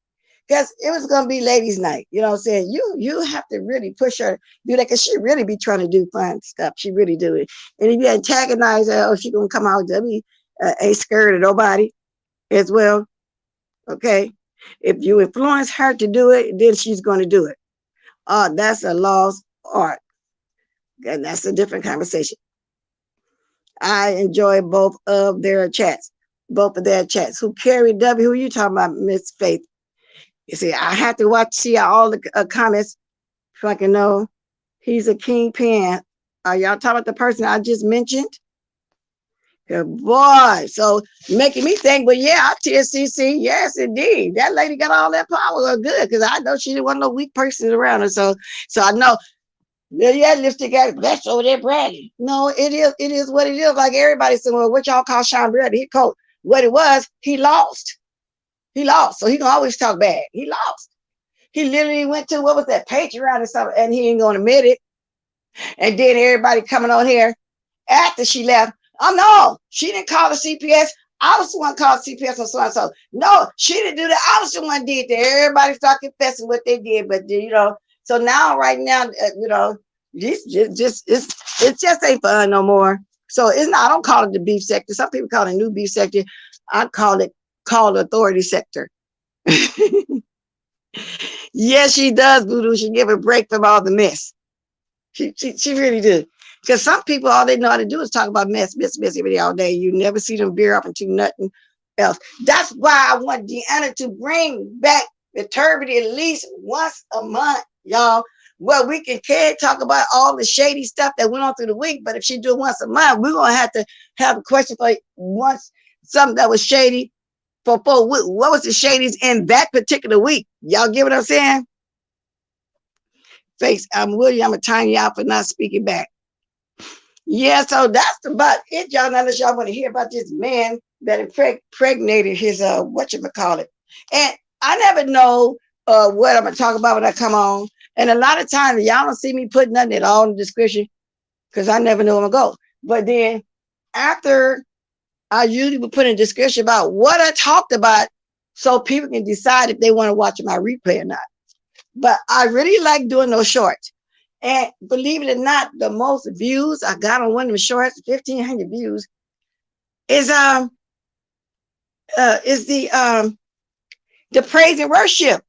Because it was gonna be ladies' night. You know what I'm saying? You have to really push her, do that, because she really be trying to do fun stuff. She really do it. And if you antagonize her, she gonna come out, Debbie ain't scared of nobody as well. Okay. If you influence her to do it, then she's gonna do it. That's a lost art. And that's a different conversation. I enjoy both of their chats. Who Carrie W? Who you talking about, Miss Faith? You see, I have to see all the comments so I can know he's a kingpin. Are y'all talking about the person I just mentioned? Good boy. So making me think, but yeah, TSCC, yes, indeed. That lady got all that power. Good, because I know she didn't want no weak person around her. So I know. Yeah, lipstick that's over there bragging. No, it is what it is. Like everybody said, well, what y'all call Sean Brady? He coach. What it was, he lost. He lost. So he can always talk bad. He lost. He literally went to, what was that, Patreon or something, and he ain't gonna admit it. And then everybody coming on here after she left. Oh no, she didn't call the CPS. I was the one called CPS and so and so. No, she didn't do that. I was the one did that. Everybody started confessing what they did, but so now, right now, it just ain't fun no more. So it's not. I don't call it the beef sector. Some people call it new beef sector. I call it authority sector. Yes, she does, Voodoo. She give a break from all the mess. She really do. Because some people, all they know how to do is talk about mess every day, all day. You never see them veer off into nothing else. That's why I want Deanna to bring back the turbidity at least once a month, y'all. Well, we can talk about all the shady stuff that went on through the week, but if she do it once a month, we're going to have a question for once, something that was shady for what was the shadies in that particular week? Y'all get what I'm saying? Face, I'm William, I'm going to time you out for not speaking back. Yeah, so that's about it, y'all. Unless y'all want to hear about this man that impregnated his, whatchamacallit. And I never know what I'm going to talk about when I come on. And a lot of times, y'all don't see me put nothing at all in the description because I never know where I'm going to go. But then after, I usually will put in a description about what I talked about so people can decide if they want to watch my replay or not. But I really like doing those shorts. And believe it or not, the most views I got on one of the shorts, 1,500 views, is the praise and worship.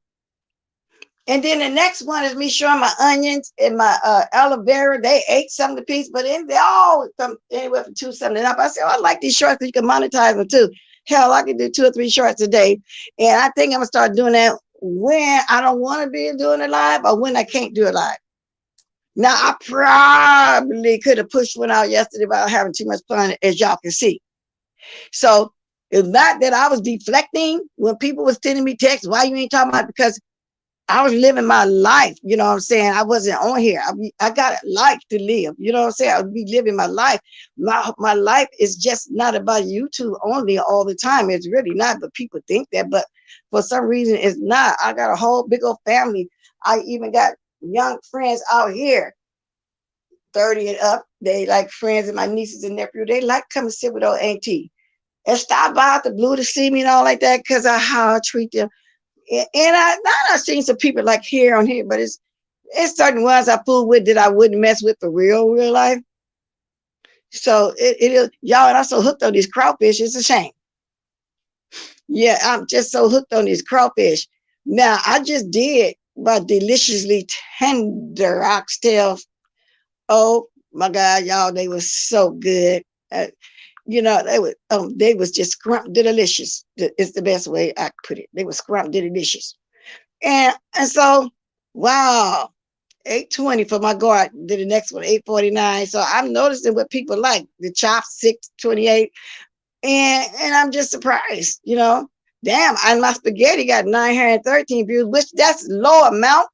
And then the next one is me showing my onions and my aloe vera. They ate some of the piece, but they all from anywhere from $2.70 up. I said, I like these shorts because you can monetize them too. Hell, I can do 2 or 3 shorts a day. And I think I'm gonna start doing that when I don't want to be doing it live or when I can't do it live. Now, I probably could have pushed one out yesterday without having too much fun, as y'all can see. So It's not that I was deflecting when people was sending me texts. Why you ain't talking about? Because I was living my life. You know what I'm saying? I wasn't on here. I got a life to live. You know what I'm saying? I would be living my life. My life is just not about YouTube only all the time. It's really not, but people think that. But for some reason, it's not. I got a whole big old family. I even got young friends out here, 30 and up. They like friends and my nieces and nephews. They like come and sit with old auntie and stop by out the blue to see me and all like that because of how I treat them. And I've seen some people like here on here, but it's certain ones I fool with that I wouldn't mess with for real life. So it is, y'all, and I'm so hooked on these crawfish, it's a shame. Yeah, I'm just so hooked on these crawfish. Now, I just did my deliciously tender oxtails. Oh my God, y'all, they were so good. You know, they was just scrump delicious. It's the best way I could put it. They were scrump delicious. And so, wow, 820 for my guard. Did the next one, 849. So I'm noticing what people like. The chop 628. And I'm just surprised, you know. Damn, and my spaghetti got 913 views, which that's low amount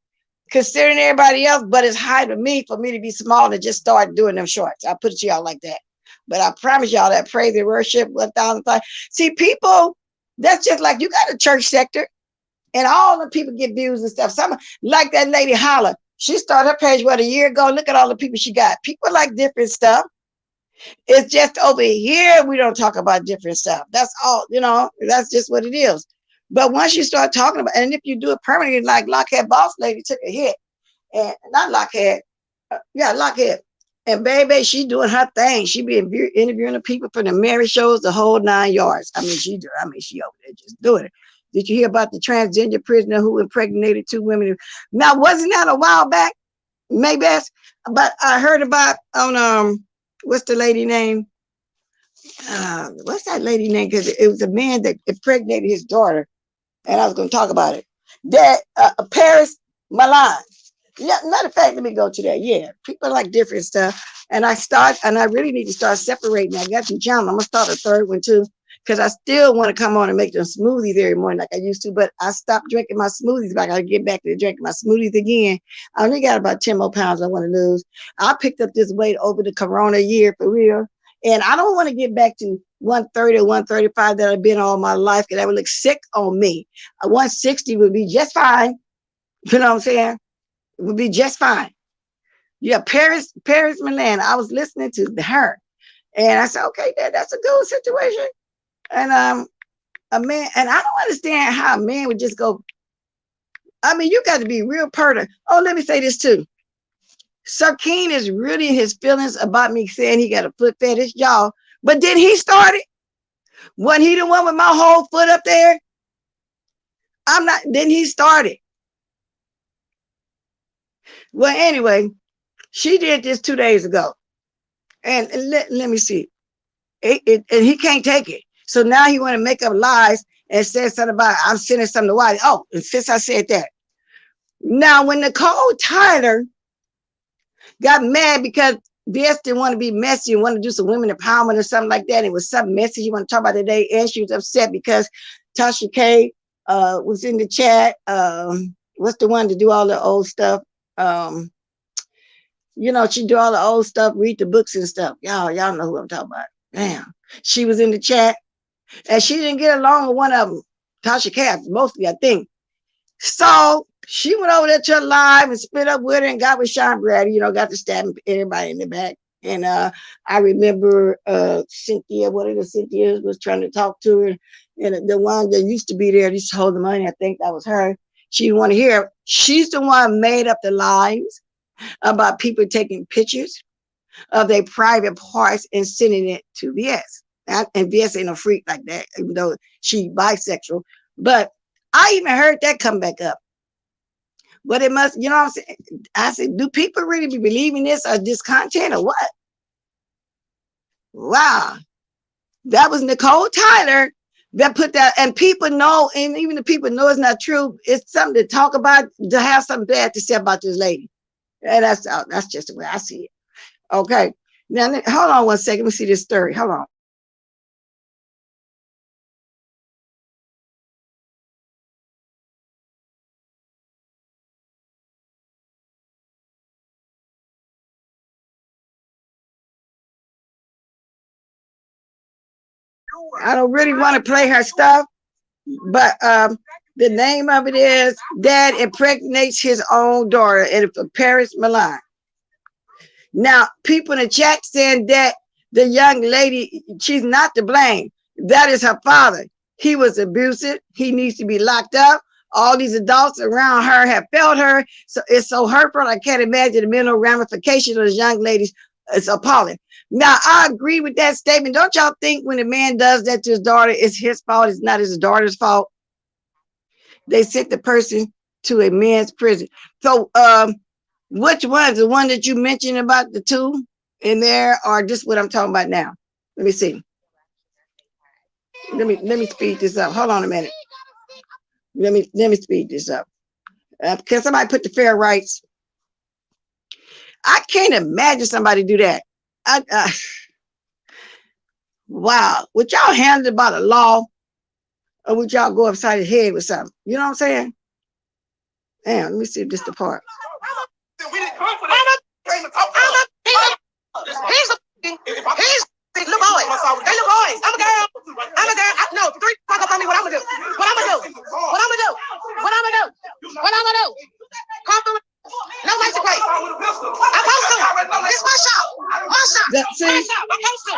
considering everybody else, but it's high to me for me to be small and just start doing them shorts. I put it to y'all like that. But I promise y'all that praise and worship 1,005. See, people, that's just like you got a church sector and all the people get views and stuff. Some like that lady Holla. She started her page a year ago. Look at all the people she got. People like different stuff. It's just over here we don't talk about different stuff. That's all, you know, that's just what it is. But once you start talking about, and if you do it permanently, like Lockhead Boss Lady took a hit, and not Lockhead, Lockhead. And baby, she doing her thing. She be interviewing the people for the marriage shows, the whole 9 yards. She over there just doing it. Did you hear about the transgender prisoner who impregnated 2 women? Now, wasn't that a while back? Maybe, but I heard about on what's the lady name? What's that lady name? Because it was a man that impregnated his daughter, and I was going to talk about it. That Paris Milan. Yeah, matter of fact, let me go to that. Yeah, people like different stuff. And I really need to start separating. I got 2 channels. I'm going to start a 3rd one too, because I still want to come on and make them smoothies every morning like I used to, but I stopped drinking my smoothies, but I got to get back to drinking my smoothies again. I only got about 10 more pounds I want to lose. I picked up this weight over the Corona year for real. And I don't want to get back to 130 or 135 that I've been all my life because that would look sick on me. 160 would be just fine. You know what I'm saying? It would be just fine. Yeah, Paris Milan. I was listening to her, and I said, okay, that's a good situation. And a man, and I don't understand how a man would just go. I mean, you got to be real pertinent. Oh, let me say this too. Sir King is really in his feelings about me saying he got a foot fetish, y'all. But did he start it? Wasn't he the one with my whole foot up there? I'm not. Then he started. Well, anyway, she did this 2 days ago. And let me see. And he can't take it. So now he want to make up lies and say something about I'm sending something to Wiley. Oh, and since I said that. Now, when Nicole Tyler got mad because BS didn't want to be messy and want to do some women empowerment or something like that, it was something messy you want to talk about today, and she was upset because Tasha K was in the chat. What's the one to do all the old stuff? You know, she do all the old stuff, read the books and stuff. Y'all know who I'm talking about. Damn. She was in the chat and she didn't get along with one of them. Tasha K, mostly, I think. So she went over there to her live and split up with her and got with Sean Brady, you know, got to stab everybody in the back. And I remember Cynthia, one of the Cynthias was trying to talk to her. And the one that used to be there, used to hold the money, I think that was her. She didn't want to hear her. She's the one who made up the lies about people taking pictures of their private parts and sending it to VS. And VS ain't no freak like that, even though she bisexual. But I even heard that come back up. But it must, you know what I'm saying? I said, do people really be believing this or this content or what? Wow. That was Nicole Tyler that put that, and people know, and even the people know it's not true. It's something to talk about, to have something bad to say about this lady. And that's just the way I see it. Okay. Now, hold on one second. Let me see this story. Hold on. I don't really want to play her stuff, but the name of it is Dad Impregnates His Own Daughter, and for Paris Milan. Now, people in the chat saying that the young lady, she's not to blame. That is her father. He was abusive. He needs to be locked up. All these adults around her have failed her. So it's so hurtful. I can't imagine the mental ramifications of this young lady. It's appalling. Now, I agree with that statement. Don't y'all think when a man does that to his daughter, it's his fault, it's not his daughter's fault? They sent the person to a men's prison. So which one is the one that you mentioned about the two in there, or just what I'm talking about now? Let me see. Let me speed this up. Hold on a minute. Let me speed this up. Can somebody put the fair rights? I can't imagine somebody do that. Wow. Would y'all handle it by the law, or would y'all go upside his head with something? You know what I'm saying? Damn, let me see if this is the part. Little boys. They little boys. I'm a girl. No, 3 fuck up on me. What I'm gonna do? What I'm gonna do? What I'm gonna do? What I'm gonna do? What I'm gonna do? Come through. No license plate. I'm supposed to. It's my shop. My shop. See, I'm supposed to.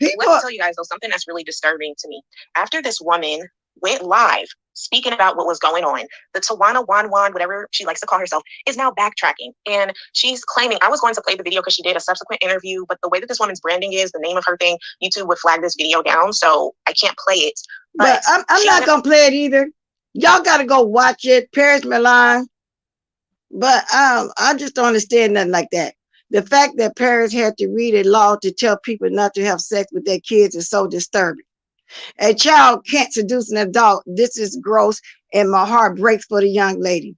Let me tell you guys though something that's really disturbing to me. After this woman went live speaking about what was going on, the Tawana Wan, whatever she likes to call herself, is now backtracking. And she's claiming, I was going to play the video because she did a subsequent interview, but the way that this woman's branding is, the name of her thing, YouTube would flag this video down, so I can't play it. But I'm not going to play it either. Y'all got to go watch it. Paris Milan. But I just don't understand nothing like that. The fact that parents had to read a law to tell people not to have sex with their kids is so disturbing. A child can't seduce an adult. This is gross, and my heart breaks for the young lady.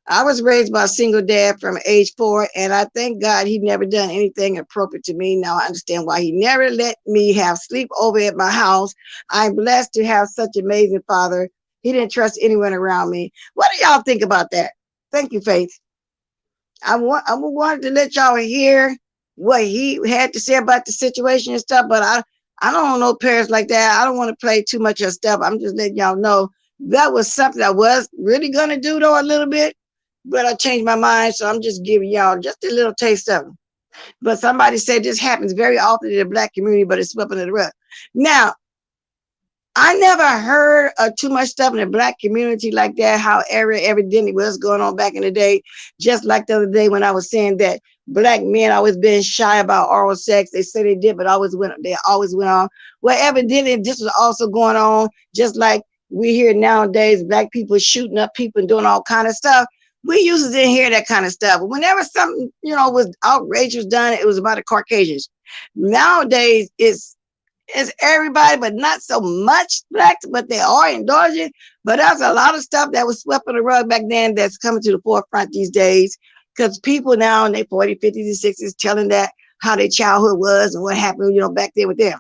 I was raised by a single dad from age 4, and I thank God he never done anything appropriate to me. Now I understand why he never let me have sleep over at my house. I'm blessed to have such an amazing father. He didn't trust anyone around me. What do y'all think about that? Thank you, Faith. I wanted to let y'all hear what he had to say about the situation and stuff, but I don't know parents like that. I don't want to play too much of stuff. I'm just letting y'all know that was something I was really going to do, though, a little bit. But I changed my mind, so I'm just giving y'all just a little taste of it. But somebody said this happens very often in the Black community, but it's swept under the rug. Now, I never heard of too much stuff in the Black community like that, how evidently was going on back in the day. Just like the other day when I was saying that Black men always been shy about oral sex. They say they did, but they always went on. Well, evidently this was also going on, just like we hear nowadays, Black people shooting up people and doing all kind of stuff. We usually didn't hear that kind of stuff. Whenever something, was outrageous done, it was about the Caucasians. Nowadays, it's everybody, but not so much Blacks, but they are indulgent. But there's a lot of stuff that was swept on the rug back then that's coming to the forefront these days, because people now in their 40s, 50s, and 60s telling that how their childhood was and what happened, back there with them.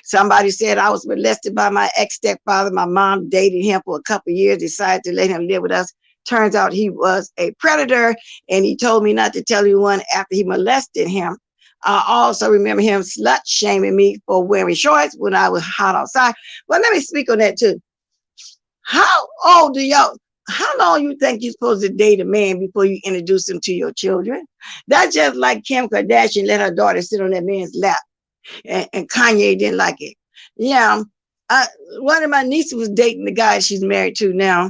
Somebody said I was molested by my ex-stepfather. My mom dated him for a couple of years, decided to let him live with us. Turns out he was a predator, and he told me not to tell anyone after he molested him. I also remember him slut shaming me for wearing shorts when I was hot outside. Well, let me speak on that too. How long you think you're supposed to date a man before you introduce him to your children? That's just like Kim Kardashian let her daughter sit on that man's lap, and Kanye didn't like it. Yeah, one of my nieces was dating the guy she's married to now.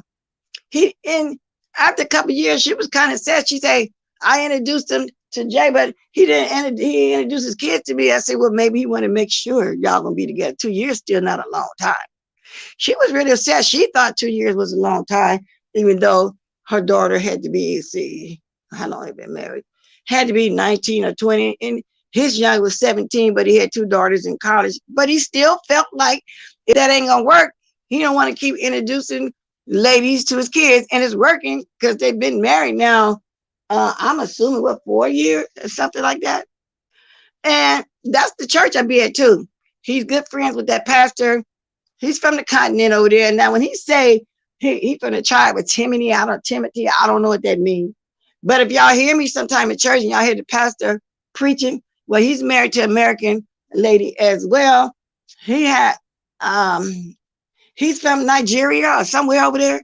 After a couple of years, she was kind of sad. She said, I introduced him to Jay, but he introduced his kids to me. I said, well, maybe he want to make sure y'all gonna be together. 2 years still not a long time. She was really upset. She thought 2 years was a long time, even though her daughter had to be, how long they been married? Had to be 19 or 20. And his young was 17, but he had 2 daughters in college. But he still felt like if that ain't gonna work, he don't want to keep introducing ladies to his kids, and it's working because they've been married now. I'm assuming 4 years or something like that. And that's the church I be at too. He's good friends with that pastor. He's from the continent over there. Now, when he say he from the tribe of Timothy, I don't know what that means. But if y'all hear me sometime in church and y'all hear the pastor preaching, well, he's married to an American lady as well. He had, he's from Nigeria or somewhere over there.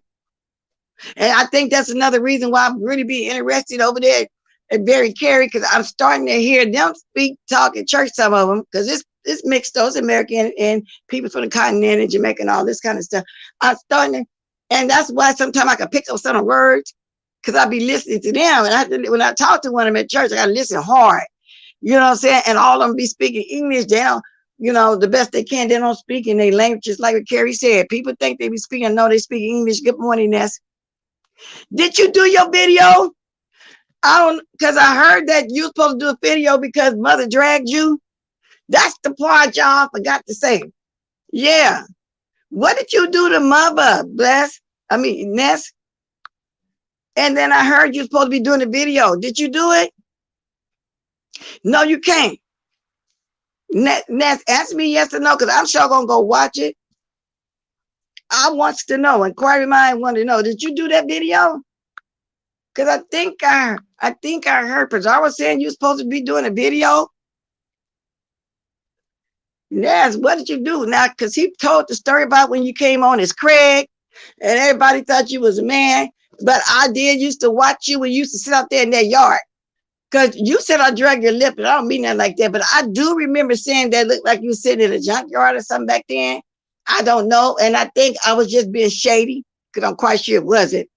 And I think that's another reason why I'm really be interested over there at Barry Carey, because I'm starting to hear them speak, talk at church, some of them, because it's mixed, those American and people from the continent and Jamaica and all this kind of stuff. I'm starting to, and that's why sometimes I can pick up some words, because I be listening to them. And I have to, when I talk to one of them at church, I got to listen hard. You know what I'm saying? And all of them be speaking English down, you know, the best they can. They don't speak in their language, just like what Carrie said. People think they be speaking. No, they speak English. Good morning, Ness. Did you do your video? I don't, because I heard that you supposed to do a video because mother dragged you. That's the part y'all forgot to say. Yeah. What did you do to mother, Ness? And then I heard you supposed to be doing the video. Did you do it? No, you can't. Ness, answer me yes or no, because I'm sure gonna go watch it. I wants to know. Inquiry mind want to know. Did you do that video? Because I think I heard Pizarro was saying you're supposed to be doing a video. Yes, what did you do? Now, because he told the story about when you came on as Craig, and everybody thought you was a man. But I did used to watch you when you used to sit out there in that yard. Because you said I drag your lip, and I don't mean that like that. But I do remember saying that looked like you were sitting in a junkyard or something back then. I don't know. And I think I was just being shady, because I'm quite sure it wasn't.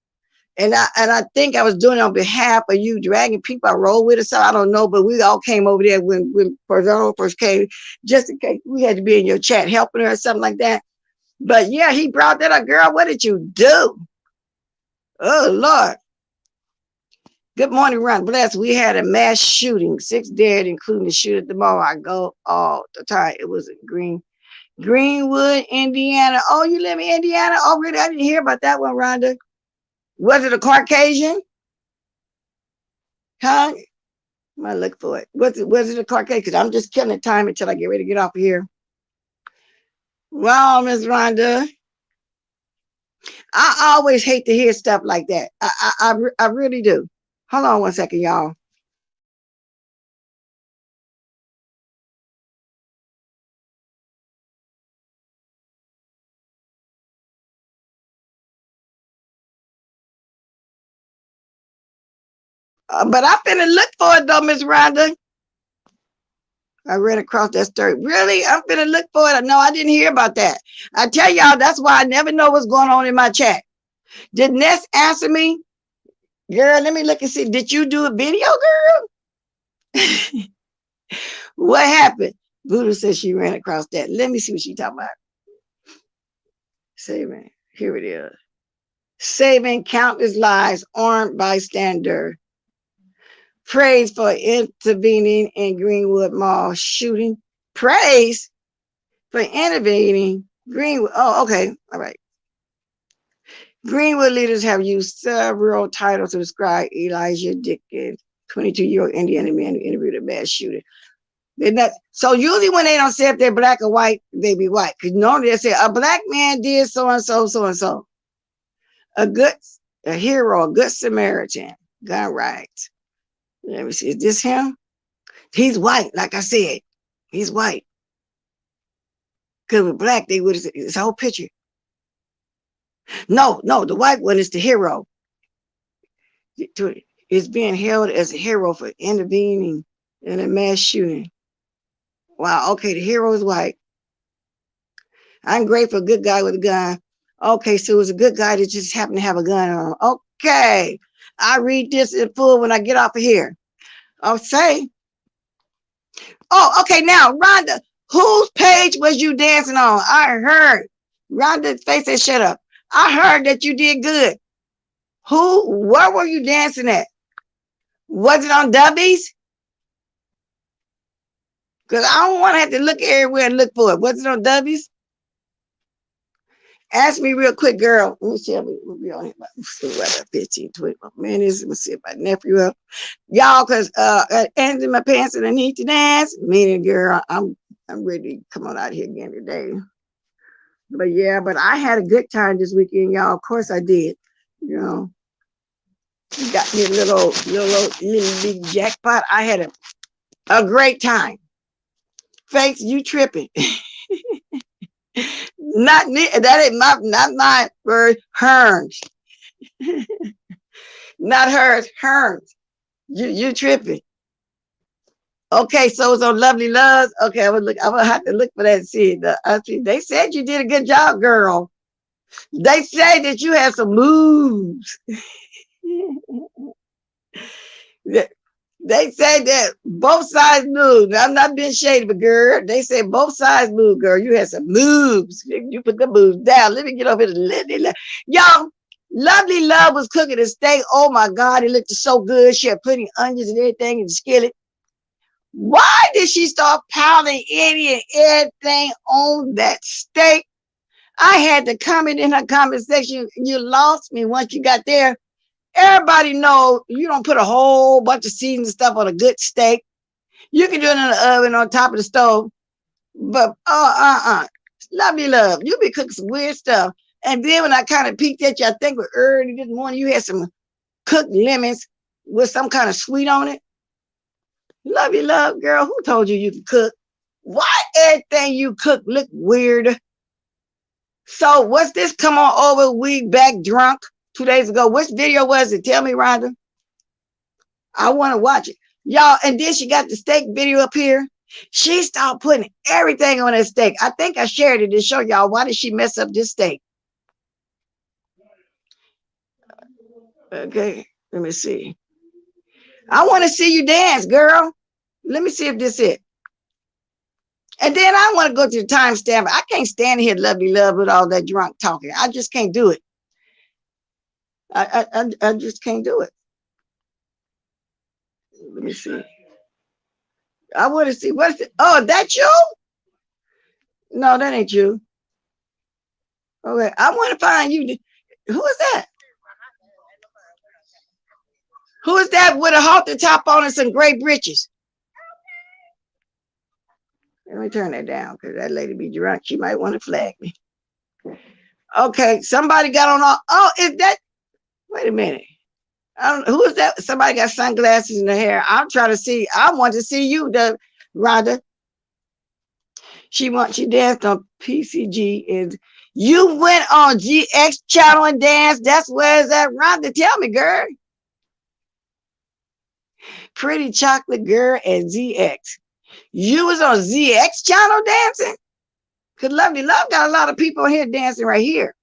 And I think I was doing it on behalf of you, dragging people I roll with or something. I don't know, but we all came over there when Pizarro first came, just in case we had to be in your chat helping her or something like that. But yeah, he brought that up. Girl, what did you do? Oh, Lord. Good morning, Ron. Bless. We had a mass shooting, 6 dead, including the shooter at the mall. I go all the time. It was in Greenwood, Indiana. Oh, you live in Indiana? Oh, really? I didn't hear about that one, Rhonda. Was it a Caucasian? Huh? I might look for it. Was it a Caucasian? Because I'm just killing the time until I get ready to get off of here. Wow, Miss Rhonda. I always hate to hear stuff like that. I really do. Hold on one second, y'all. But I'm finna look for it though, Miss Rhonda. I ran across that story. Really? I'm finna look for it. No, I didn't hear about that. I tell y'all, that's why I never know what's going on in my chat. Did Ness answer me? Girl, let me look and see. Did you do a video, girl? What happened? Buddha says she ran across that. Let me see what she talking about. Saving. Here it is. Saving countless lives, armed bystander. Praise for intervening in Greenwood Mall shooting. Praise for intervening Greenwood. Oh, okay. All right. Greenwood leaders have used several titles to describe Elijah Dickens, 22-year-old Indiana man who interviewed a mass shooter. So usually when they don't say if they're black or white, they be white. Because normally they say a black man did so-and-so, so-and-so. A hero, a good Samaritan. Gun rights. Let me see. Is this him? He's white, like I said. He's white. Because with black, they would have said it's a whole picture. No, the white one is the hero. It's being held as a hero for intervening in a mass shooting. Wow, okay, the hero is white. I'm grateful, a good guy with a gun. Okay, so it was a good guy that just happened to have a gun on him. Okay, I read this in full when I get off of here. I'll say. Oh, okay, now, Rhonda, whose page was you dancing on? I heard. Rhonda's face said, shut up. I heard that you did good. Where were you dancing at? Was it on Dubbies? Because I don't want to have to look everywhere and look for it. Was it on Dubbies? Ask me real quick, girl. Let me see. We'll be on here about 15, 20 minutes. Let's see if my nephew up. Y'all, because ends in my pants and I need to dance. Meaning, girl, I'm ready to come on out here again today. But yeah, but I had a good time this weekend, y'all. Of course I did. You know, got me a little big jackpot. I had a great time. Fakes, you tripping. Not me. That ain't not my word. Herns. Not hers. Herns. You tripping. Okay, so it's on Lovely Loves. Okay, I'm gonna have to look for that and see it. See. They said you did a good job, girl. They say that you had some moves. They say that both sides moved. I'm not being shady, but girl, they say both sides moved, girl. You had some moves. You put the moves down. Let me get over to y'all. Lovely Love was cooking a steak. Oh my God, it looked so good. She had putting onions and everything in the skillet. Why did she start pounding any and everything on that steak? I had to comment in her comment section. You lost me once you got there. Everybody knows you don't put a whole bunch of seasoning stuff on a good steak. You can do it in the oven on top of the stove. But Lovely Love, you be cooking some weird stuff. And then when I kind of peeked at you, I think early this morning, you had some cooked lemons with some kind of sweet on it. Lovely Love, girl, who told you could cook? Why everything you cook look weird? So what's this? Come on over, we back drunk 2 days ago. Which video was it? Tell me, Rhonda. I want to watch it. Y'all, and then she got the steak video up here. She started putting everything on that steak. I think I shared it to show y'all why did she mess up this steak. Okay, let me see. I want to see you dance, girl. Let me see if this is it. And then I want to go to the timestamp. I can't stand here, Lovely Love, with all that drunk talking. I just can't do it. I just can't do it. Let me see. I want to see what's it. Oh, that you? No, that ain't you. Okay, I want to find you. Who is that? Who is that with a halter top on and some gray breeches? Let me turn that down because that lady be drunk. She might want to flag me. Okay, somebody got on all. Oh, is that? Wait a minute. Who is that? Somebody got sunglasses in their hair. I'm trying to see. I want to see you, Rhonda. She danced on PCG and you went on GX channel and danced. That's where is that, Rhonda? Tell me, girl. Pretty Chocolate Girl and ZX. You was on ZX channel dancing? Because Lovely Love got a lot of people here dancing right here.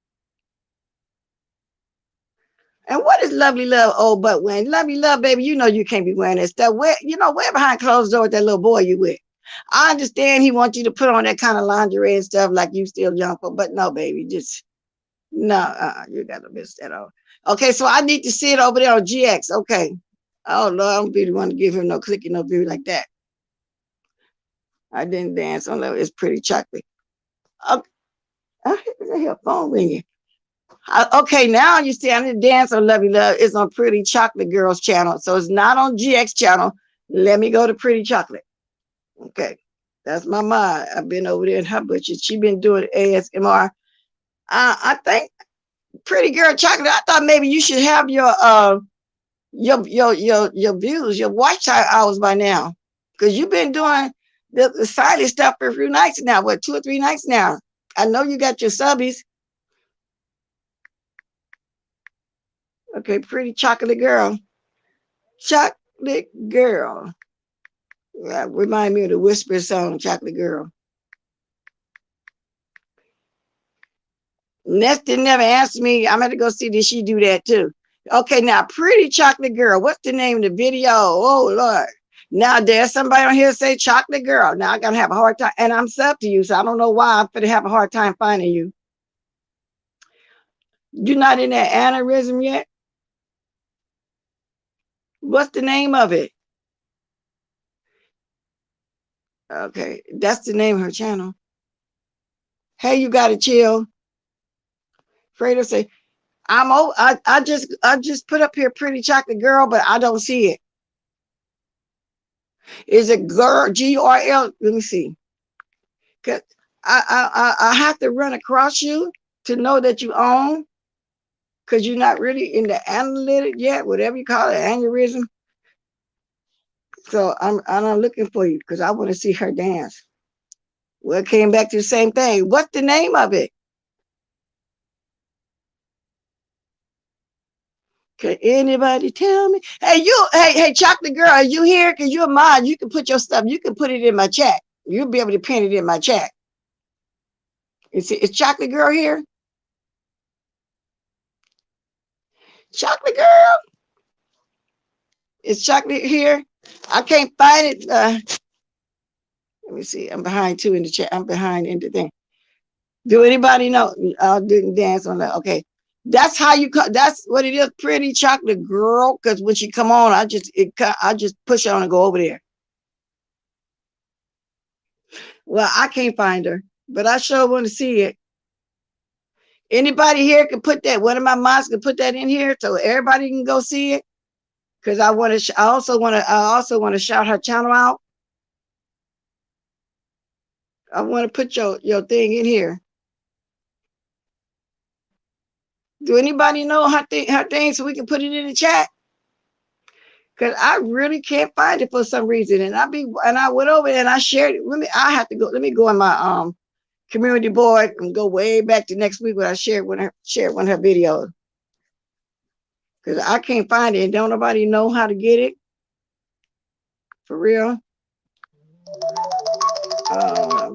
And what is Lovely Love old butt wearing? Lovely Love, baby, you know you can't be wearing that stuff. Where behind closed door with that little boy you with? I understand he wants you to put on that kind of lingerie and stuff like you still young for, but no, baby, just no, you gotta miss that off. Okay, so I need to see it over there on GX. Okay. Oh Lord, I don't be the one to give him no clicking no view like that. I didn't dance on that. It's Pretty Chocolate. Okay. I hear a phone ringing. Okay, now you see I didn't dance on Lovely Love. It's on Pretty Chocolate Girls channel. So it's not on GX channel. Let me go to Pretty Chocolate. Okay, that's my mom. I've been over there in her butcher. She been doing ASMR. I think Pretty Girl Chocolate. I thought maybe you should have your views, your watch time hours by now, because you've been doing the silent stuff for a few nights now. What, 2 or 3 nights now? I know you got your subbies. Okay, Pretty Chocolate Girl. Chocolate Girl. Yeah, remind me of the Whisper song, Chocolate Girl. Nestor never asked me. I'm going to go see, did she do that too? Okay, now, Pretty Chocolate Girl. What's the name of the video? Oh, Lord. Now, there's somebody on here say Chocolate Girl. Now, I'm going to have a hard time. And I'm sub to you, so I don't know why I'm going to have a hard time finding you. You're not in that aneurysm yet? What's the name of it? Okay, that's the name of her channel. Hey, you gotta chill. Fredo say, I just put up here Pretty Chocolate Girl, but I don't see it. Is it girl GRL? Let me see. Cause I have to run across you to know that you own, because you're not really in the analytic yet, whatever you call it, aneurysm. So I'm looking for you because I want to see her dance. Well, it came back to the same thing. What's the name of it? Can anybody tell me? Hey, hey, Chocolate Girl, are you here? Cause you're mine. You can put your stuff. You can put it in my chat. You'll be able to pin it in my chat. Is Chocolate Girl here? Chocolate Girl, is Chocolate here? I can't find it. Let me see. I'm behind too in the chat. I'm behind in the thing. Do anybody know? I didn't dance on that. Okay. That's how you call. That's what it is. Pretty Chocolate Girl. Because when she come on, I just push on and go over there. Well, I can't find her, but I sure want to see it. Anybody here can put that. One of my moms can put that in here so everybody can go see it. Because I want to. I also want to shout her channel out. I want to put your thing in here. Do anybody know her thing so we can put it in the chat? Because I really can't find it for some reason. And I went over there and I shared it. Let me go on my community board and go way back to next week when I shared one of her videos. Because I can't find it and don't nobody know how to get it. For real.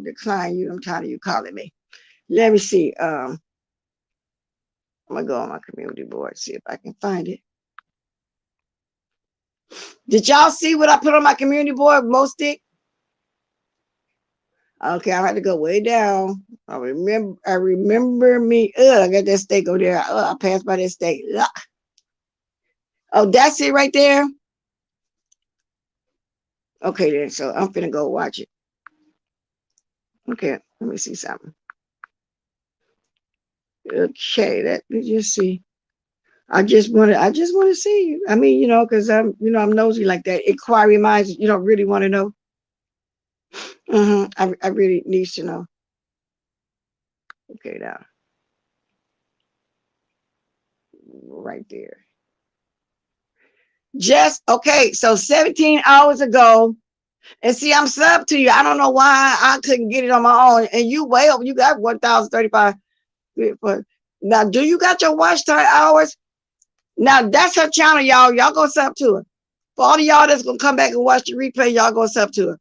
Decline you. I'm tired of you calling me. Let me see. I'm gonna go on my community board, see if I can find it. Did y'all see what I put on my community board, Mostic? Okay, I had to go way down. I remember me. I got that steak over there. I passed by that steak. Ugh. Oh, that's it right there. Okay, then. So I'm finna go watch it. Okay, let me see something. Okay, let me just see. I just want to see you. I mean, because I'm nosy like that. Inquiry minds, you don't really want to know. I really need to know. Okay, now. Right there. Just okay. So 17 hours ago, and see, I'm sub to you. I don't know why I couldn't get it on my own. And you got 1,035. Now, do you got your watch time hours? Now that's her channel, y'all. Y'all go sub to her. For all of y'all that's gonna come back and watch the replay, y'all go sub to her.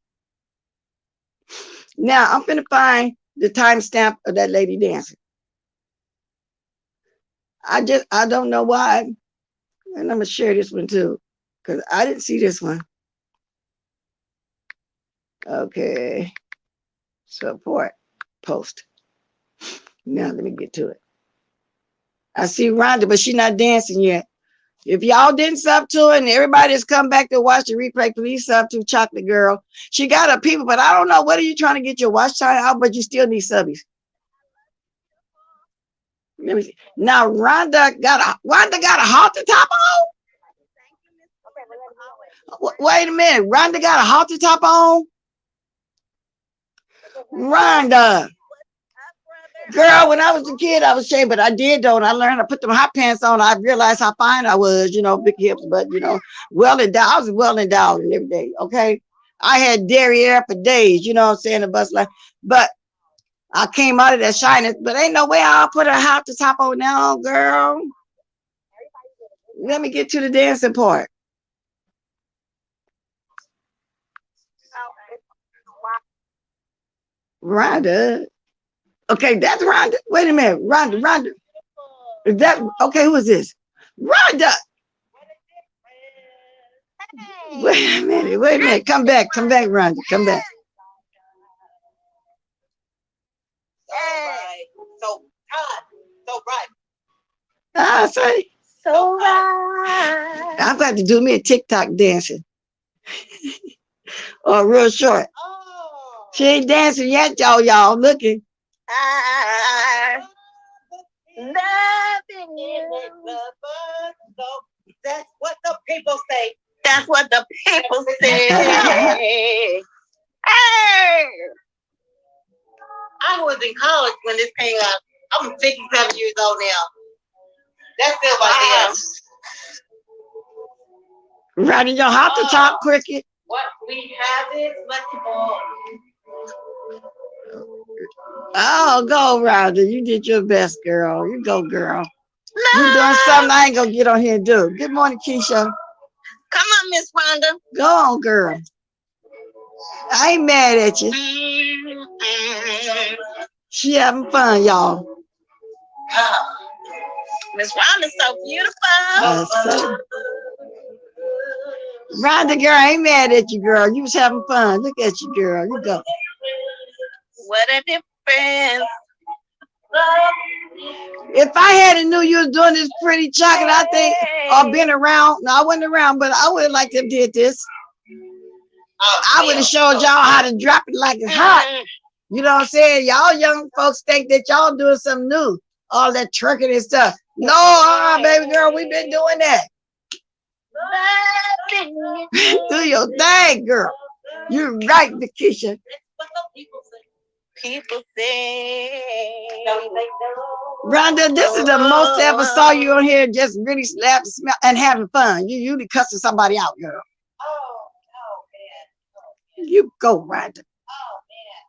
Now I'm gonna find the timestamp of that lady dancing. I don't know why. And I'm gonna share this one too, because I didn't see this one. Okay. Support post. Now let me get to it. I see Rhonda, but she's not dancing yet. If y'all didn't sub to her and everybody that's come back to watch the replay, please sub to Chocolate Girl. She got her people, but I don't know whether you're trying to get your watch time out, but you still need subbies. Let me see. Now Rhonda got a halter top on? Wait a minute. Rhonda got a halter top on? Rhonda. Girl, when I was a kid, I was ashamed, but I did though. And I learned to put them hot pants on. I realized how fine I was, big hips, but well endowed. I was well endowed and every day. Okay. I had derriere for days, you know what I'm saying? The bus like, but I came out of that shyness, but ain't no way I'll put a hot to top on now, girl. Let me get to the dancing part. Rhonda. Okay, that's Rhonda. Wait a minute. Rhonda. Is that okay? Who is this? Rhonda. Wait a minute. Come back, Rhonda. Come back. So hot, so bright. I say. So right. I'm about to do me a TikTok dancing. Or real short. Oh. She ain't dancing yet, y'all looking. Nothing you. That's what the people say. That's what the people say. Hey. I was in college when this came out. I'm 57 years old now. That's still my dance. Riding your hot to top cricket. What we have is much more. Oh, go, Rhonda. You did your best, girl. You go, girl. You doing something I ain't gonna get on here and do. Good morning, Keisha. Come on, Miss Rhonda. Go on, girl. I ain't mad at you. She having fun, y'all. Miss Rhonda's so beautiful. So. Rhonda, girl, I ain't mad at you, girl. You was having fun. Look at you, girl. You go. What a difference. If I had knew you was doing this pretty chocolate, I think, or been around. No, I wasn't around, but I would have liked to have did this. I would have showed y'all how to drop it like it's hot. You know what I'm saying? Y'all young folks think that y'all doing something new. All that twerking and stuff. No, baby girl, we've been doing that. Do your thing, girl. You're right, Nikisha. People say. Rhonda, this is the most I ever saw you on here just really slap and having fun. You usually cussing somebody out, girl. Oh, man. You go, Rhonda. Oh, man.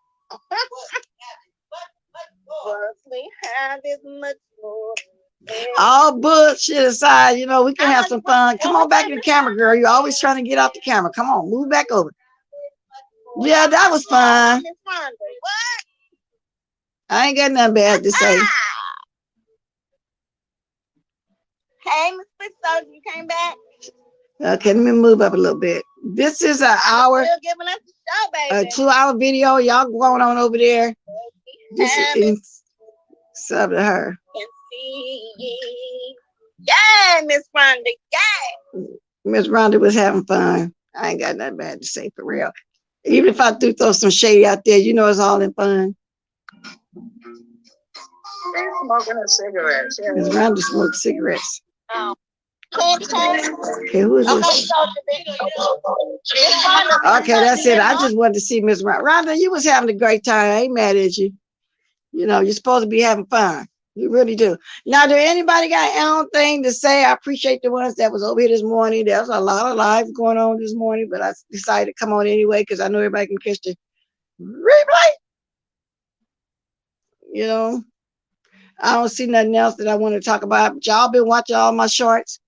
All bullshit aside, you know, we can have some fun. Come on back to the camera, girl. You're always trying to get off the camera. Come on, move back over. Yeah, that was fun. I ain't got nothing bad to say. Hey, Miss Fitzo, you came back? Okay, let me move up a little bit. This is an hour, Still giving us the show, baby. a 2-hour video. Y'all going on over there. This is sub to her. Yeah, Miss Rhonda, yeah. Miss Rhonda was having fun. I ain't got nothing bad to say for real. Even if I do throw some shade out there, you know it's all in fun. She's smoking a cigarette. Miss Rhonda smokes cigarettes. Oh. Okay, who is this? Okay, that's it. I just wanted to see Miss Rhonda. Rhonda, you was having a great time. I ain't mad at you. You know, you're supposed to be having fun. You really do. Now, do anybody got anything to say? I appreciate the ones that was over here this morning. There's a lot of lives going on this morning, but I decided to come on anyway because I know everybody can catch the replay. You know, I don't see nothing else that I want to talk about. But y'all been watching all my shorts.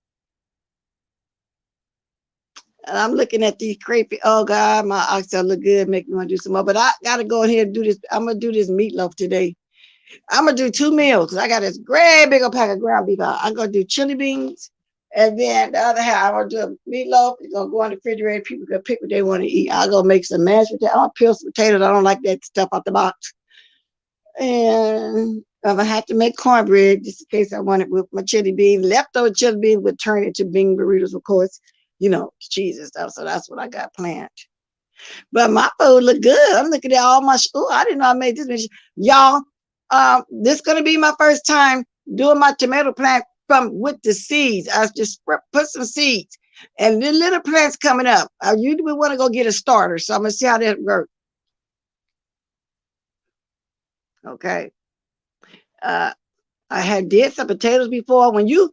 And I'm looking at these creepy. Oh God, my oxtail look good. Make me want to do some more. But I gotta go in here and do this. I'm gonna do this meatloaf today. I'm gonna do 2 meals because I got this great big old pack of ground beef out. I'm gonna do chili beans, and then the other half I'm gonna do a meatloaf. It's gonna go in the refrigerator. People can pick what they want to eat. I'll go make some mashed potatoes. I'll peel some potatoes. I don't like that stuff out the box. And I'm gonna have to make cornbread just in case I want it with my chili beans. Leftover chili beans would turn into bean burritos, of course. You know, cheese and stuff. So that's what I got planned. But my food look good. I'm looking at all my. Oh, I didn't know I made this. Y'all, this is gonna be my first time doing my tomato plant from with the seeds. I just put some seeds and the little plants coming up. I usually want to go get a starter, so I'm gonna see how that works. Okay. I had did some potatoes before. When you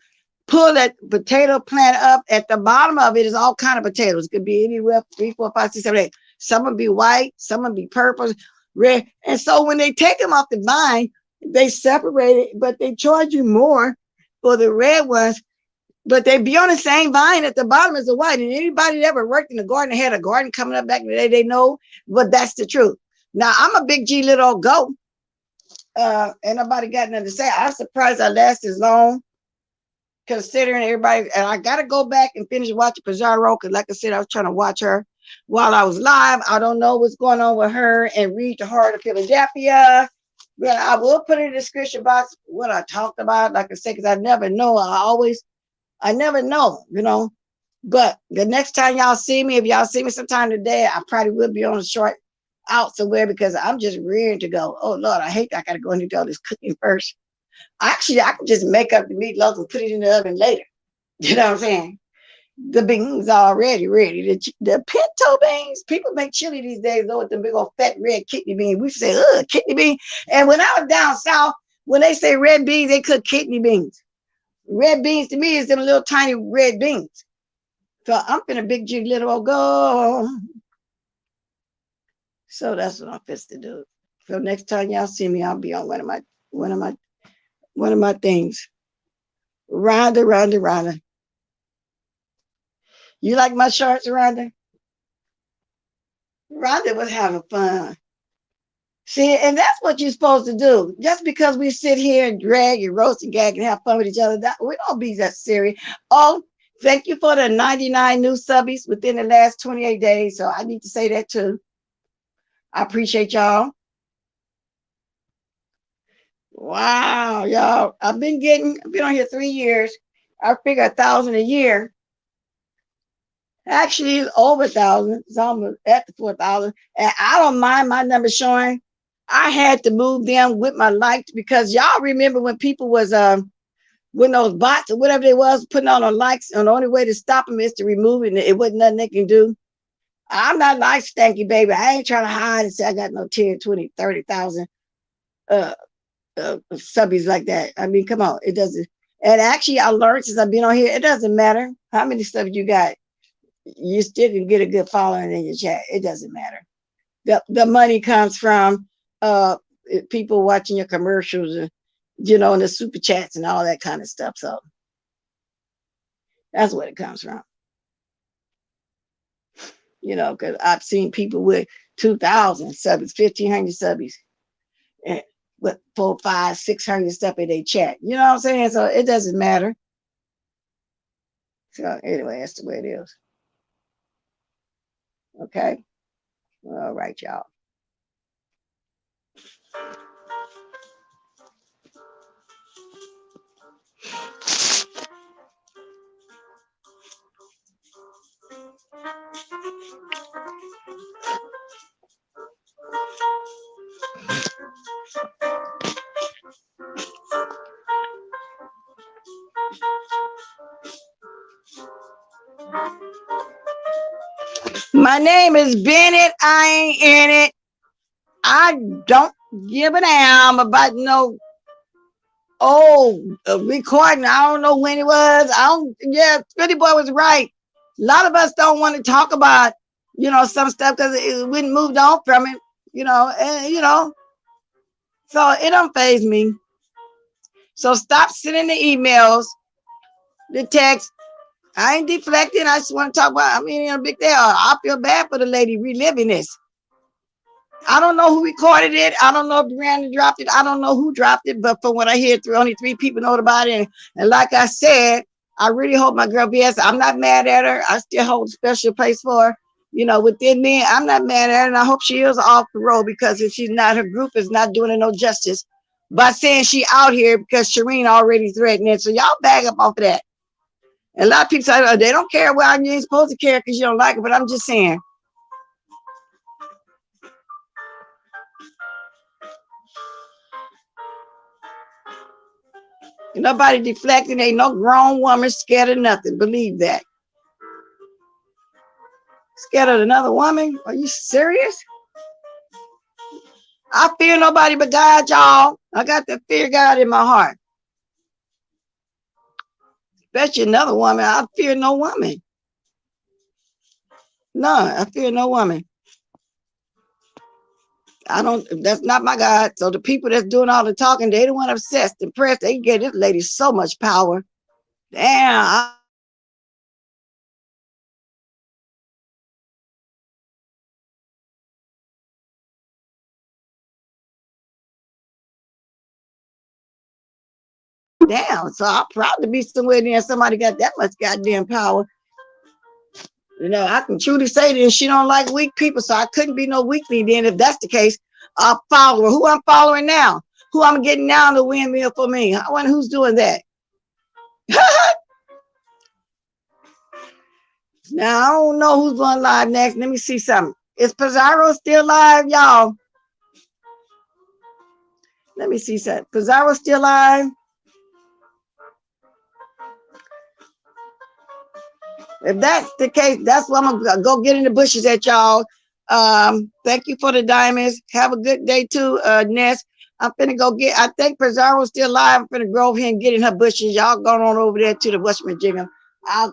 pull that potato plant up, at the bottom of it is all kind of potatoes. It could be anywhere 3, 4, 5, 6, 7, 8. Some will be white, some will be purple, red. And so when they take them off the vine, they separate it, but they charge you more for the red ones. But they be on the same vine at the bottom as the white. And anybody that ever worked in the garden, had a garden coming up back in the day, they know. But that's the truth. Now I'm a big G little old goat. Ain't nobody got nothing to say. I'm surprised I last as long, considering everybody. And I gotta go back and finish watching Pizarro, because like I said, I was trying to watch her while I was live. I don't know what's going on with her and Read the Heart of Philadelphia, but I will put in the description box what I talked about, like I said, because I never know. I never know, you know. But the next time y'all see me, if y'all see me sometime today, I probably will be on a short out somewhere, because I'm just rearing to go. Oh Lord, I hate that I gotta go and do all this cooking first. Actually, I can just make up the meatloaf and put it in the oven later. You know what I'm saying? The beans already ready. The pinto beans. People make chili these days though with the big old fat red kidney beans. We say, kidney bean. And when I was down south, when they say red beans, they cook kidney beans. Red beans to me is them little tiny red beans. So I'm finna big G little old go. So that's what I'm fixing to do. So next time y'all see me, I'll be on one of my things. Rhonda. You like my shorts, Rhonda? Rhonda was having fun. See, and that's what you're supposed to do. Just because we sit here and drag and roast and gag and have fun with each other, that we don't be that serious. Oh, thank you for the 99 new subbies within the last 28 days. So I need to say that too. I appreciate y'all. Wow, y'all. I've been on here 3 years. I figure 1,000 a year. Actually, it's over 1,000. It's almost at the 4,000. And I don't mind my number showing. I had to move them with my likes because y'all remember when people was when those bots or whatever they was putting on the likes, and the only way to stop them is to remove it. And it wasn't nothing they can do. I'm not like Stanky Baby. I ain't trying to hide and say I got no 10, 20, 30,000 subbies like that. I mean, come on, it doesn't. And actually, I learned since I've been on here, it doesn't matter how many subs you got. You still can get a good following in your chat. It doesn't matter. The money comes from people watching your commercials and, you know, and the super chats and all that kind of stuff. So that's what it comes from. You know, because I've seen people with 2,000 subbies, 1,500 subbies, and with 400, 500, 600 stuff in their chat. You know what I'm saying? So it doesn't matter. So anyway, that's the way it is. Okay. All right, y'all. My name is Bennett. I ain't in it. I don't give a damn about no recording. I don't know when it was. Pretty Boy was right. A lot of us don't want to talk about, you know, some stuff because we moved on from it, you know, and you know, so it don't faze me. So stop sending the emails, the text. I ain't deflecting. I just want to talk about, I mean, in a big deal. I feel bad for the lady reliving this. I don't know who recorded it. I don't know if Brandon dropped it. I don't know who dropped it, but from what I hear, only 3 people know about it. And like I said, I really hope my girl BS, I'm not mad at her. I still hold a special place for her. You know, within me, I'm not mad at her, and I hope she is off the road, because if she's not, her group is not doing her no justice by saying she out here because Shireen already threatened it. So y'all bag up off of that. And a lot of people say, oh, they don't care. Well, you ain't supposed to care because you don't like it, but I'm just saying. Nobody deflecting. Ain't no grown woman scared of nothing. Believe that. Scared of another woman? Are you serious? I fear nobody but God, y'all. I got the fear God in my heart. Especially another woman. I fear no woman. None. I fear no woman. That's not my God. So the people that's doing all the talking, they the one obsessed, impressed. They get this lady so much power. Damn. Damn. So I'm proud to be somewhere there. Somebody got that much goddamn power. You know, I can truly say that she don't like weak people, so I couldn't be no weakly then. If that's the case, I'll follow her. Who I'm following now? Who I'm getting now to windmill for me? I wonder who's doing that. Now, I don't know who's going live next. Let me see something. Is Pizarro still live, y'all? Let me see something. Pizarro still live? If that's the case, that's what I'm going to go get in the bushes at, y'all. Thank you for the diamonds. Have a good day too, Ness. I'm finna go get, I think Pizarro's still alive. I'm finna go over here and get in her bushes. Y'all going on over there to the Westman Jingle. I'm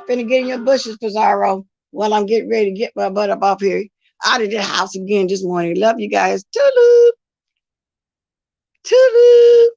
finna get in your bushes, Pizarro, while I'm getting ready to get my butt up off here. out of the house again this morning. Love you guys. Toodaloo. Toodaloo.